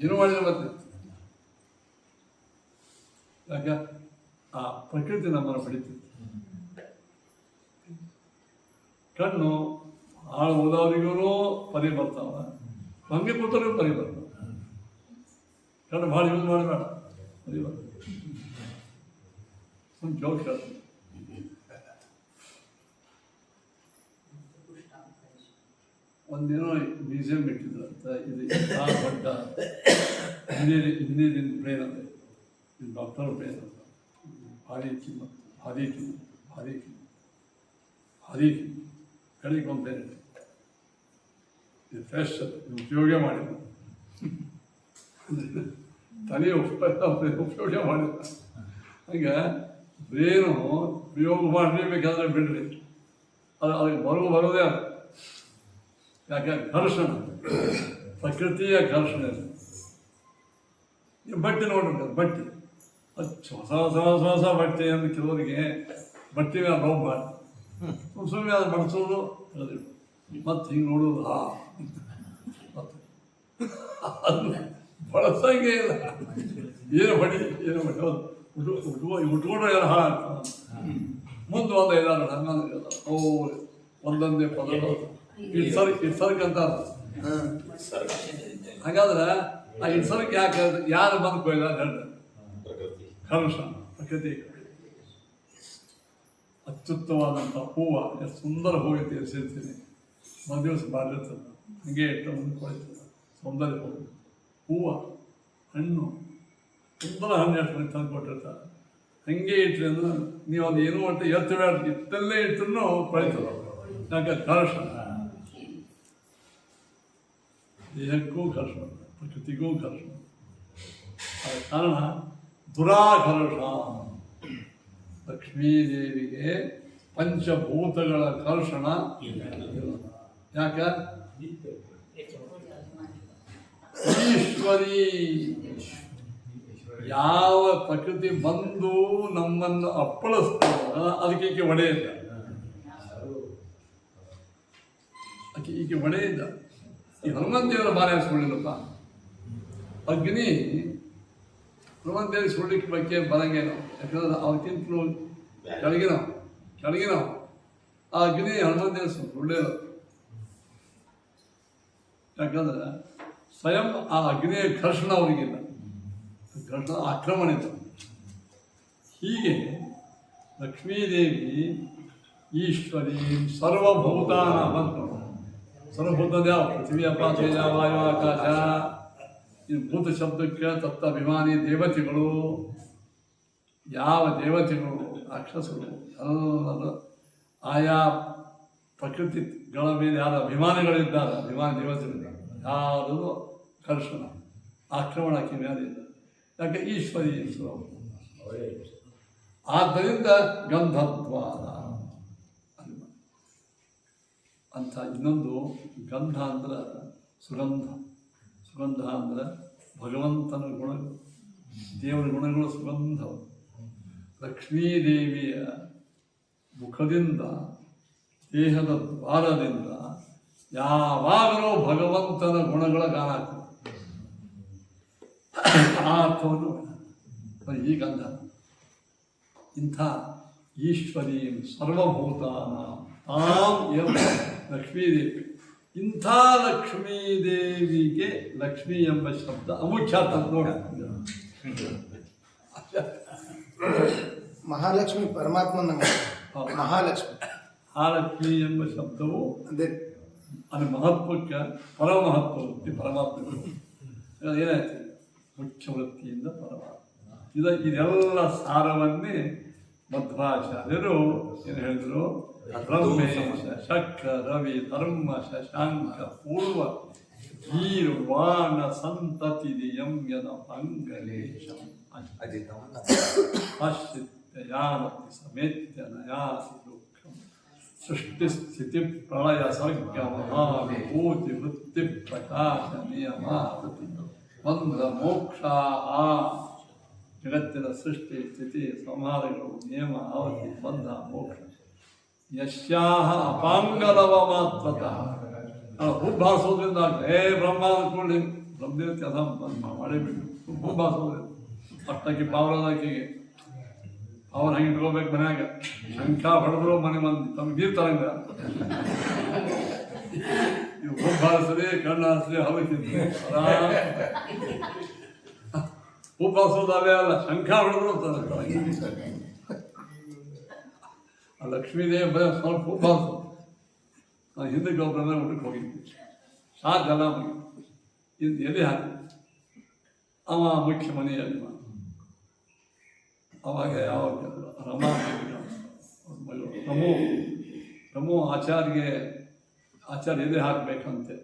ಏನೂ ಮಾಡಿದ್ರೆ ಮತ್ತೆ ಯಾಕೆ? ಆ ಪ್ರಕೃತಿ ನಮ್ಮನ್ನು ಬಡಿತದೆ. ಕಣ್ಣು ಹಾಳು ಹೋದವರಿಗೂ ಪರಿ ಬರ್ತಾವ, ಹಂಗೆ ಕೂತವ್ರಿಗೂ ಪರಿ ಬರ್ತಾವ. ಕಣ್ಣು ಭಾಳ ಯೂಸ್ ಮಾಡಬೇಡ, ಪರಿ ಬರ್ತದೆ. ಸುಮ್ಮನೆ ಜೋಕ್ ಹೇಳ್ತೀನಿ. ಒಂದೇನೋ ಮ್ಯೂಸಿಯಂ ಇಟ್ಟಿದ್ರು ಅಂತ. ಇದು ದೊಡ್ಡ ಇಂಜಿನಿಯರಿಂಗ್ ಬ್ರೈನ್ ಅಂದರೆ ಇದು ಡಾಕ್ಟರ್ ಬ್ರೈನ್ ಅಂತ. ಭಾರಿ ಕಿಮ್ಮತ್ತು, ಭಾರಿ ಕಡೆಗೆ ಒಂದು ಬ್ರೈನ್ ಇದೆ. ಇದು ಫ್ರೆಶ್, ಉಪಯೋಗ ಮಾಡಿಲ್ಲ, ತಲೆ ಉಪಯೋಗ ಮಾಡಿಲ್ಲ. ಹಂಗೆ ಬ್ರೇನು ಉಪಯೋಗ ಮಾಡಲೇಬೇಕಾದ್ರೆ ಬಿಡ್ರಿ, ಅದಕ್ಕೆ ಬರೋದೇ ಅದು. ಯಾಕೆ? ಘರ್ಷಣ, ಪ್ರಕೃತಿಯ ಘರ್ಷಣೆ. ನೀವು ಬಟ್ಟೆ ನೋಡ್ರಿ, ಬಟ್ಟೆ ಹೊಸ ಬಟ್ಟೆ ಅಂತ ಕೆಲವರಿಗೆ ಬಟ್ಟೆ ಮೇಲೆ ಲವ್ ಮಾಡಿ ಸುಮ್ಮನೆ ಅದು ಬಡಿಸೋದು, ಮತ್ತು ಹಿಂಗೆ ನೋಡೋದು. ಅದು ಬಳಸಂಗೆ ಇಲ್ಲ. ಏನು ಬಡಿ ಉಟ್ಕೊಂಡ್ರೆ ಎಲ್ಲ ಹಾಳಾಗ್ತದೆ. ಮುಂದೆ ಒಂದು ಐದಾರು ಹಂಗಂದ್ರೆ ಒಂದೊಂದೇ ಪದ ಇಟ್ಸರ್ಕ್ ಅಂತ. ಹಾಗಾದ್ರೆ ಆ ಇಟ್ಸರ್ಕ್ ಯಾಕೆ? ಯಾರು ಬಂದು ಕೊಯ್ದ ಹೇಳ್ತಾರೆ? ಘರ್ಷ, ಪ್ರಕೃತಿ. ಅತ್ಯುತ್ತಮವಾದಂಥ ಹೂವು, ಎಷ್ಟು ಸುಂದರ ಹೂವೈತಿ ಸೇರ್ತೀನಿ. ಒಂದು ದಿವಸ ಬಾಡಿರ್ತದೆ, ಹಾಗೆ ಇಟ್ಟು ಮುಂದೆ ಕೊಯ್ತದೆ. ಸೌಂದರ್ಯ ಹೂವು, ಹಣ್ಣು, ಸುಂದರ ಹಣ್ಣು ಎಷ್ಟು ತಂದು ಕೊಟ್ಟಿರ್ತಾರೆ. ಹಂಗೆ ಇಟ್ಟರೆ ಅಂದ್ರೆ ನೀವು ಅದು ಏನೋ ಅಂತ ಎತ್ತಬೇಡ, ಇಟ್ಟಲ್ಲೇ ಇಟ್ಟರೂ ಕೊಳಿತದ. ಯಾಕೆ ಕರ್ಷಣ, ದೇಹಕ್ಕೂ ಕರ್ಷಣ, ಪ್ರಕೃತಿಗೂ ಕರ್ಷಣ. ಆದ ಕಾರಣ ದುರಾಕರ್ಷ. ಲಕ್ಷ್ಮೀದೇವಿಗೆ ಪಂಚಭೂತಗಳ ಕರ್ಷಣ ಇಲ್ಲ. ಯಾಕ? ಈಶ್ವರಿ. ಯಾವ ಪ್ರಕೃತಿ ಬಂದು ನಮ್ಮನ್ನು ಅಪ್ಪಳಿಸ್ತದ ಅದಕ್ಕೆ ಈಕೆ ಒಡೆಯಿಲ್ಲ. ಈಕೆ ಒಡೆಯಿಲ್ಲ. ಈ ಹನುಮಂತ ದೇವರ ಬಾರಿ ಸುಳ್ಳಿಲ್ಲಪ್ಪ. ಅಗ್ನಿ ಹನುಮಂತ ದೇವರ ಸುಳ್ಳಿಕ್ಕೆ ಬಗ್ಗೆ ಬರಂಗೇನೋ, ಯಾಕಂದ್ರೆ ಅವಕ್ಕಿಂತಲೂ ಕೆಳಗಿನವ ಆ ಅಗ್ನಿ ಹನುಮಂತ ದೇವರ ಸುಳ್ಳೇನು. ಯಾಕಂದ್ರೆ ಸ್ವಯಂ ಆ ಅಗ್ನಿಯ ಘರ್ಷಣ ಅವರಿಗಿಲ್ಲ, ಘರ್ಷಣ ಆಕ್ರಮಣ ಇತ್ತು. ಹೀಗೆ ಲಕ್ಷ್ಮೀದೇವಿ ಈಶ್ವರಿ ಸರ್ವಭೂತಾನ ಬಂತು. ಸರ್ವಭೂತದ ಯಾವ? ಪೃಥ್ವಿ, ಅಪ, ತೇಜ, ವಾಯು, ಆಕಾಶ. ಈ ಭೂತ ಶಬ್ದಕ್ಕೆ ತತ್ತಭಿಮಾನಿ ದೇವತೆಗಳು. ಯಾವ ದೇವತೆಗಳು, ರಾಕ್ಷಸರು ಎಲ್ಲರೂ ಆಯಾ ಪ್ರಕೃತಿಗಳ ಮೇಲೆ ಯಾರ ಅಭಿಮಾನಿಗಳಿದ್ದಾರೆ, ಅಭಿಮಾನಿ ದೇವತೆಗಳಿದ್ದಾರೆ, ಯಾರು ಕರ್ಷಣ ಆಕ್ರಮಣಕ್ಕೆ ಮೇಲೆ ಇಲ್ಲ. ಯಾಕೆ? ಈಶ್ವರಿ ಸ್ವರೂಪ. ಆದ್ದರಿಂದ ಗಂಧದ್ವಾರ ಅಂತ. ಇನ್ನೊಂದು ಗಂಧ ಅಂದ್ರೆ ಸುಗಂಧ. ಸುಗಂಧ ಅಂದ್ರೆ ಭಗವಂತನ ಗುಣಗಳು, ದೇವರ ಗುಣಗಳು ಸುಗಂಧವು. ಲಕ್ಷ್ಮೀದೇವಿಯ ಮುಖದಿಂದ, ದೇಹದ ದ್ವಾರದಿಂದ ಯಾವಾಗಲೂ ಭಗವಂತನ ಗುಣಗಳ ಗಾನ ಆಗ್ತದೆ. ಆ ಅರ್ಥವನ್ನು ಈ ಗಂಧ. ಇಂಥ ಈಶ್ವರಿ ಸರ್ವಭೂತಾನ ತಾಂ ಎಂ ಲಕ್ಷ್ಮೀದೇವಿ. ಇಂಥ ಲಕ್ಷ್ಮೀದೇವಿಗೆ ಲಕ್ಷ್ಮೀ ಎಂಬ ಶಬ್ದ ಅಮುಖ್ಯಾತ ನೋಡಿ. ಮಹಾಲಕ್ಷ್ಮಿ ಪರಮಾತ್ಮನ ಮಹಾಲಕ್ಷ್ಮಿ. ಮಹಾಲಕ್ಷ್ಮಿ ಎಂಬ ಶಬ್ದವು ಅದೇ ಅದು ಮಹತ್ವಕ್ಕೆ ಪರಮಹತ್ವ ವೃತ್ತಿ ಪರಮಾತ್ಮ. ಏನಾಯ್ತು? ಮುಖ್ಯ ವೃತ್ತಿಯಿಂದ ಪರಮಾತ್ಮ. ಇದೆಲ್ಲ ಸಾರವನ್ನೇ ಮಧ್ವಾಚಾರ್ಯರು ಏನು ಹೇಳಿದರು? ಬ್ರಹ್ಮೇಶ ಶಕ್ರ ರವಿ ಧರ್ಮ ಶಶಾಂಕ ಪೂರ್ವ ಗೀರ್ವಾಣ ಸಂತತಿದಿಯಂ ಯದ ಮಂಗಲೇಶಂ ಅಶ್ಚಿತ್ಯಾನತಿ ಸಮೇತ್ಯ ನಯಾಸಿ ದುಃಖಂ ಸೃಷ್ಟಿಸ್ಥಿತಿ ಪ್ರಳಯ ಸರ್ಗ ಮಹಾವಿಭೂತಿ ವೃತ್ತಿ ಪ್ರಕಾಶ ನಿಯಮಾವತಿ ಬಂಧ ಮೋಕ್ಷ. ಜಗತ್ತಿನ ಸೃಷ್ಟಿ ಸ್ಥಿತಿ ಸಂಹಾರಗಳು, ನಿಯಮ, ಅವಧಿ, ಬಂಧ, ಮೋಕ್ಷ. ಯಶ್ಯಾಹ ಅಪಾಂಗಲವ ಮಾತ್ರತಃ. ಹುಬ್ಬಾಸೋದ್ರಿಂದ ಬ್ರಹ್ಮ ಅಂದ್ಕೊಳ್ಳಿ, ಬ್ರಹ್ಮದೇವತೆ ಅದ ಮಾಡೇಬಿಟ್ಟು ಹುಬ್ಬಾಸೋದ್ರಿಂದ ಅಷ್ಟಕ್ಕೆ ಪಾವರದಾಕಿಗೆ ಅವ್ರು ಹಂಗೆ ಇಟ್ಕೋಬೇಕು ಮನ್ಯಾಗ. ಶಂಖ ಹೊಡೆದ್ರು ಮನೆ ಮಂದಿ ತಮ್ಗೆ ಬೀರ್ತಾರಂಗ. ಇವು ಹುಬ್ಬಾರಿಸ್ರಿ, ಕಣ್ಣು ಹಾರಿಸ್ರಿ, ಹಲಕಿದ್ರಿ ಹುಬ್ಬಾಸೋದಲ್ಲೇ ಅಲ್ಲ, ಶಂಖ ಹೊಡೆದ್ರು ಆ ಲಕ್ಷ್ಮೀದೇವಿ ಬರೀ ಸ್ವಲ್ಪ ಹುಬ್ಬಾಸು. ನಾನು ಹಿಂದಕ್ಕೆ ಒಬ್ಬರ ಊಟಕ್ಕೆ ಹೋಗಿದ್ದೆ, ಸಾಕು ಜನ ಇಂದು ಎಲ್ಲಿ ಹಾಕಿ ಅವ ಮುಖ್ಯ ಮನೆಯಲ್ಲಿ. ಅವಾಗ ಯಾವಾಗ ರಮಾ ರಮು ಆಚಾರ್ಯ ಎದೆ ಹಾಕಬೇಕಂತೆ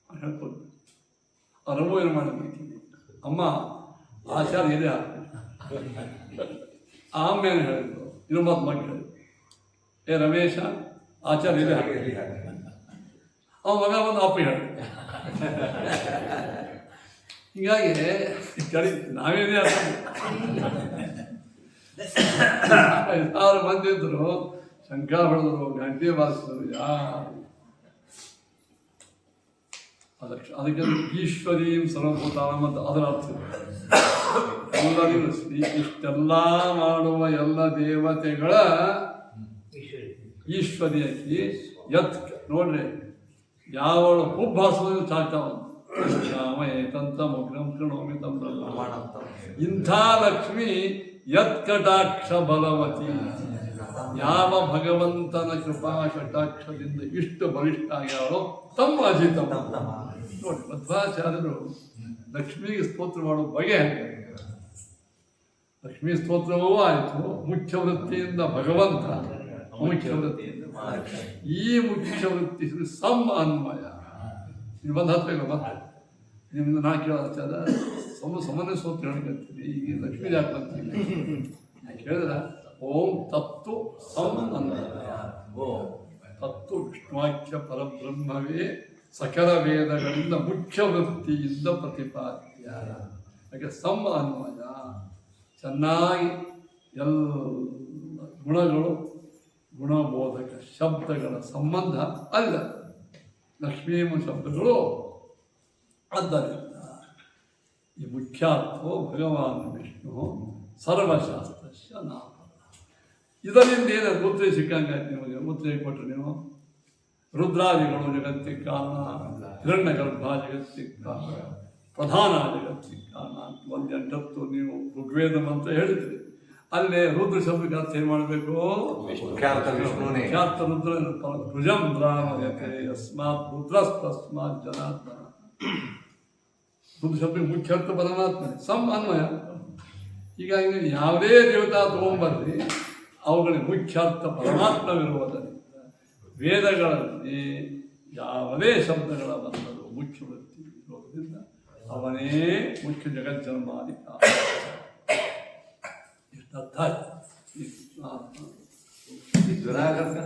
ಹೇಳ್ಕೊಡು. ಆ ರಮು ಏನು ಮಾಡಬೇಕು? ಅಮ್ಮ ಆಚಾರ್ಯ ಎದೆ ಹಾಕಬೇಕು. ಆಮೇಲೆ ಹೇಳಿದ್ರು ಇನ್ನೊಬ್ಬತ್ತು ಮಗ ಹೇಳಿದ್ರು, ಏ ರಮೇಶ ಆಚಾರ್ಯ ಎದೆ ಹಾಕಿ. ಅವ ಮಗ ಬಂದು ಅಪ್ಪ ಹೇಳಿದ್ರು. ಹೀಗಾಗಿ ಕಡಿ ನಾವೇನೇ 5,000 ಮಂದಿ ಇದ್ರು, ಶಂಖ ಹೊಡೆದ್ರು, ಗಂಟೆ ಬಾರಿಸಿದ್ರು, ಯಾರು ಅದಕ್ಕೆ ಈಶ್ವರಿ ಸರ್ವಭೂತಾನ ಮತ್ತು ಅದರ ಅರ್ಥ ಎಲ್ಲರಿಗೂ ಇಷ್ಟೆಲ್ಲ ಮಾಡುವ ಎಲ್ಲ ದೇವತೆಗಳ ಈಶ್ವರಿಯಾಗಿ ಎತ್ ನೋಡ್ರಿ. ಯಾವಳು ಹುಬ್ಬಾಸೋದು ಚಾಟಾವ ಏತಂತ ಮುಗ್ರಂ ಕೃಣೋಮಿ ತಮ್ಮ. ಇಂಥ ಲಕ್ಷ್ಮಿ ಯತ್ಕಟಾಕ್ಷ ಬಲವತಿ. ಯಾವ ಭಗವಂತನ ಕೃಪಾ ಕಟಾಕ್ಷದಿಂದ ಇಷ್ಟು ಬಲಿಷ್ಠ ಆಗ್ಯಾರೋ ತಮ್ಮ ಅಜಿತಮ್ಮ. ನೋಡಿ, ಮಧ್ವಾಚಾರ್ಯರು ಲಕ್ಷ್ಮಿಗೆ ಸ್ತೋತ್ರ ಮಾಡೋ ಬಗೆ ಲಕ್ಷ್ಮೀ ಸ್ತೋತ್ರವೂ ಆಯಿತು, ಮುಖ್ಯ ವೃತ್ತಿಯಿಂದ ಭಗವಂತ, ಮುಖ್ಯ ವೃತ್ತಿ ಈ ಮುಖ್ಯ ವೃತ್ತಿ ಸಮನ್ವಯ. ನೀವು ಬಂದು ಹತ್ತಬೇಕು ಮತ್ತೆ ನಿಮ್ದು ನಾ ಕೇಳೋದ ಸಮನ್ವಯ ಸ್ತೋತ್ರ ಹೇಳ್ಕಂತೀನಿ. ಈಗ ಲಕ್ಷ್ಮೀ ಯಾಕೆ ಬರ್ತೀನಿ ಯಾಕೆ ಹೇಳಿದ್ರೆ ಓಂ ತತ್ತು ಸಮನ್ವಯ. ತತ್ತು ವಿಷ್ಣುವಾಕ್ಯ ಪರಬ್ರಹ್ಮವೇ ಸಕಲ ವೇದಗಳಿಂದ ಮುಖ್ಯ ವೃತ್ತಿಯಿಂದ ಪ್ರತಿಪಾದ್ಯ. ಹಾಗೆ ಸಮನ್ವಯ ಚೆನ್ನಾಗಿ ಎಲ್ಲ ಗುಣಗಳು ಗುಣಬೋಧಕ ಶಬ್ದಗಳ ಸಂಬಂಧ ಅಲ್ಲ, ಲಕ್ಷ್ಮೀಮ ಶಬ್ದಗಳು. ಆದ್ದರಿಂದ ಈ ಮುಖ್ಯಾರ್ಥೋ ಭಗವಾನ್ ವಿಷ್ಣು ಸರ್ವಶಾಸ್ತ್ರಸ್ಯ ನಾಮ. ಇದರಿಂದ ಏನು ಮುದ್ರೆ ಸಿಕ್ಕಂಗಾಯ್ತು ನಿಮಗೆ. ಮುದ್ರೆ ಕೊಟ್ಟರೆ ನೀವು ರುದ್ರಾದಿಗಳು ಜಗತ್ತಿಗೆ ಕಾರಣ, ಹಿರಣ್ಯ ಗರ್ಭ ಜಗತ್ತಿಗೆ ಕಾರಣ, ಪ್ರಧಾನ ಜಗತ್ತಿಗೆ ಕಾರಣ ಅಂತ ಒಂದು ಎಂಟತ್ತು ನೀವು ಋಗ್ವೇದ ಮಂತ್ರ ಹೇಳಿದ್ರಿ. ಅಲ್ಲೇ ರುದ್ರ ಶಬ್ದಕ್ಕೆ ಅರ್ಥ ಏನು ಮಾಡಬೇಕು? ಮುಖ್ಯಾರ್ಥ ವಿಷ್ಣುನೇ. ಮುಖ್ಯಾರ್ಥ ರುದ್ರ ಭುಜಂ ದ್ರಾಮಯತೆ ಯಸ್ಮಾತ್ ರುದ್ರಸ್ತಸ್ಮಾತ್ ಜನಾರ್ದನ. ರುದ್ರ ಶಬ್ದಕ್ಕೆ ಮುಖ್ಯಾರ್ಥ ಪರಮಾತ್ಮನೇ, ಸಮನ್ವಯ. ಹೀಗಾಗಿ ನೀವು ಯಾವುದೇ ದೇವತಾ ತಗೊಂಬರ್ರಿ, ಅವುಗಳಿಗೆ ಮುಖ್ಯಾರ್ಥ ಪರಮಾತ್ಮವಿರುವುದರಿಂದ ವೇದಗಳಲ್ಲಿ ಯಾವುದೇ ಶಬ್ದಗಳ ಬಂದರೂ ಮುಖ್ಯ ವೃತ್ತಿ ಇರೋದರಿಂದ ಅವನೇ ಮುಖ್ಯ ಜಗಜ್ಜನ್ಮಾದಿ. ದುರಾಕರ್ಷಣ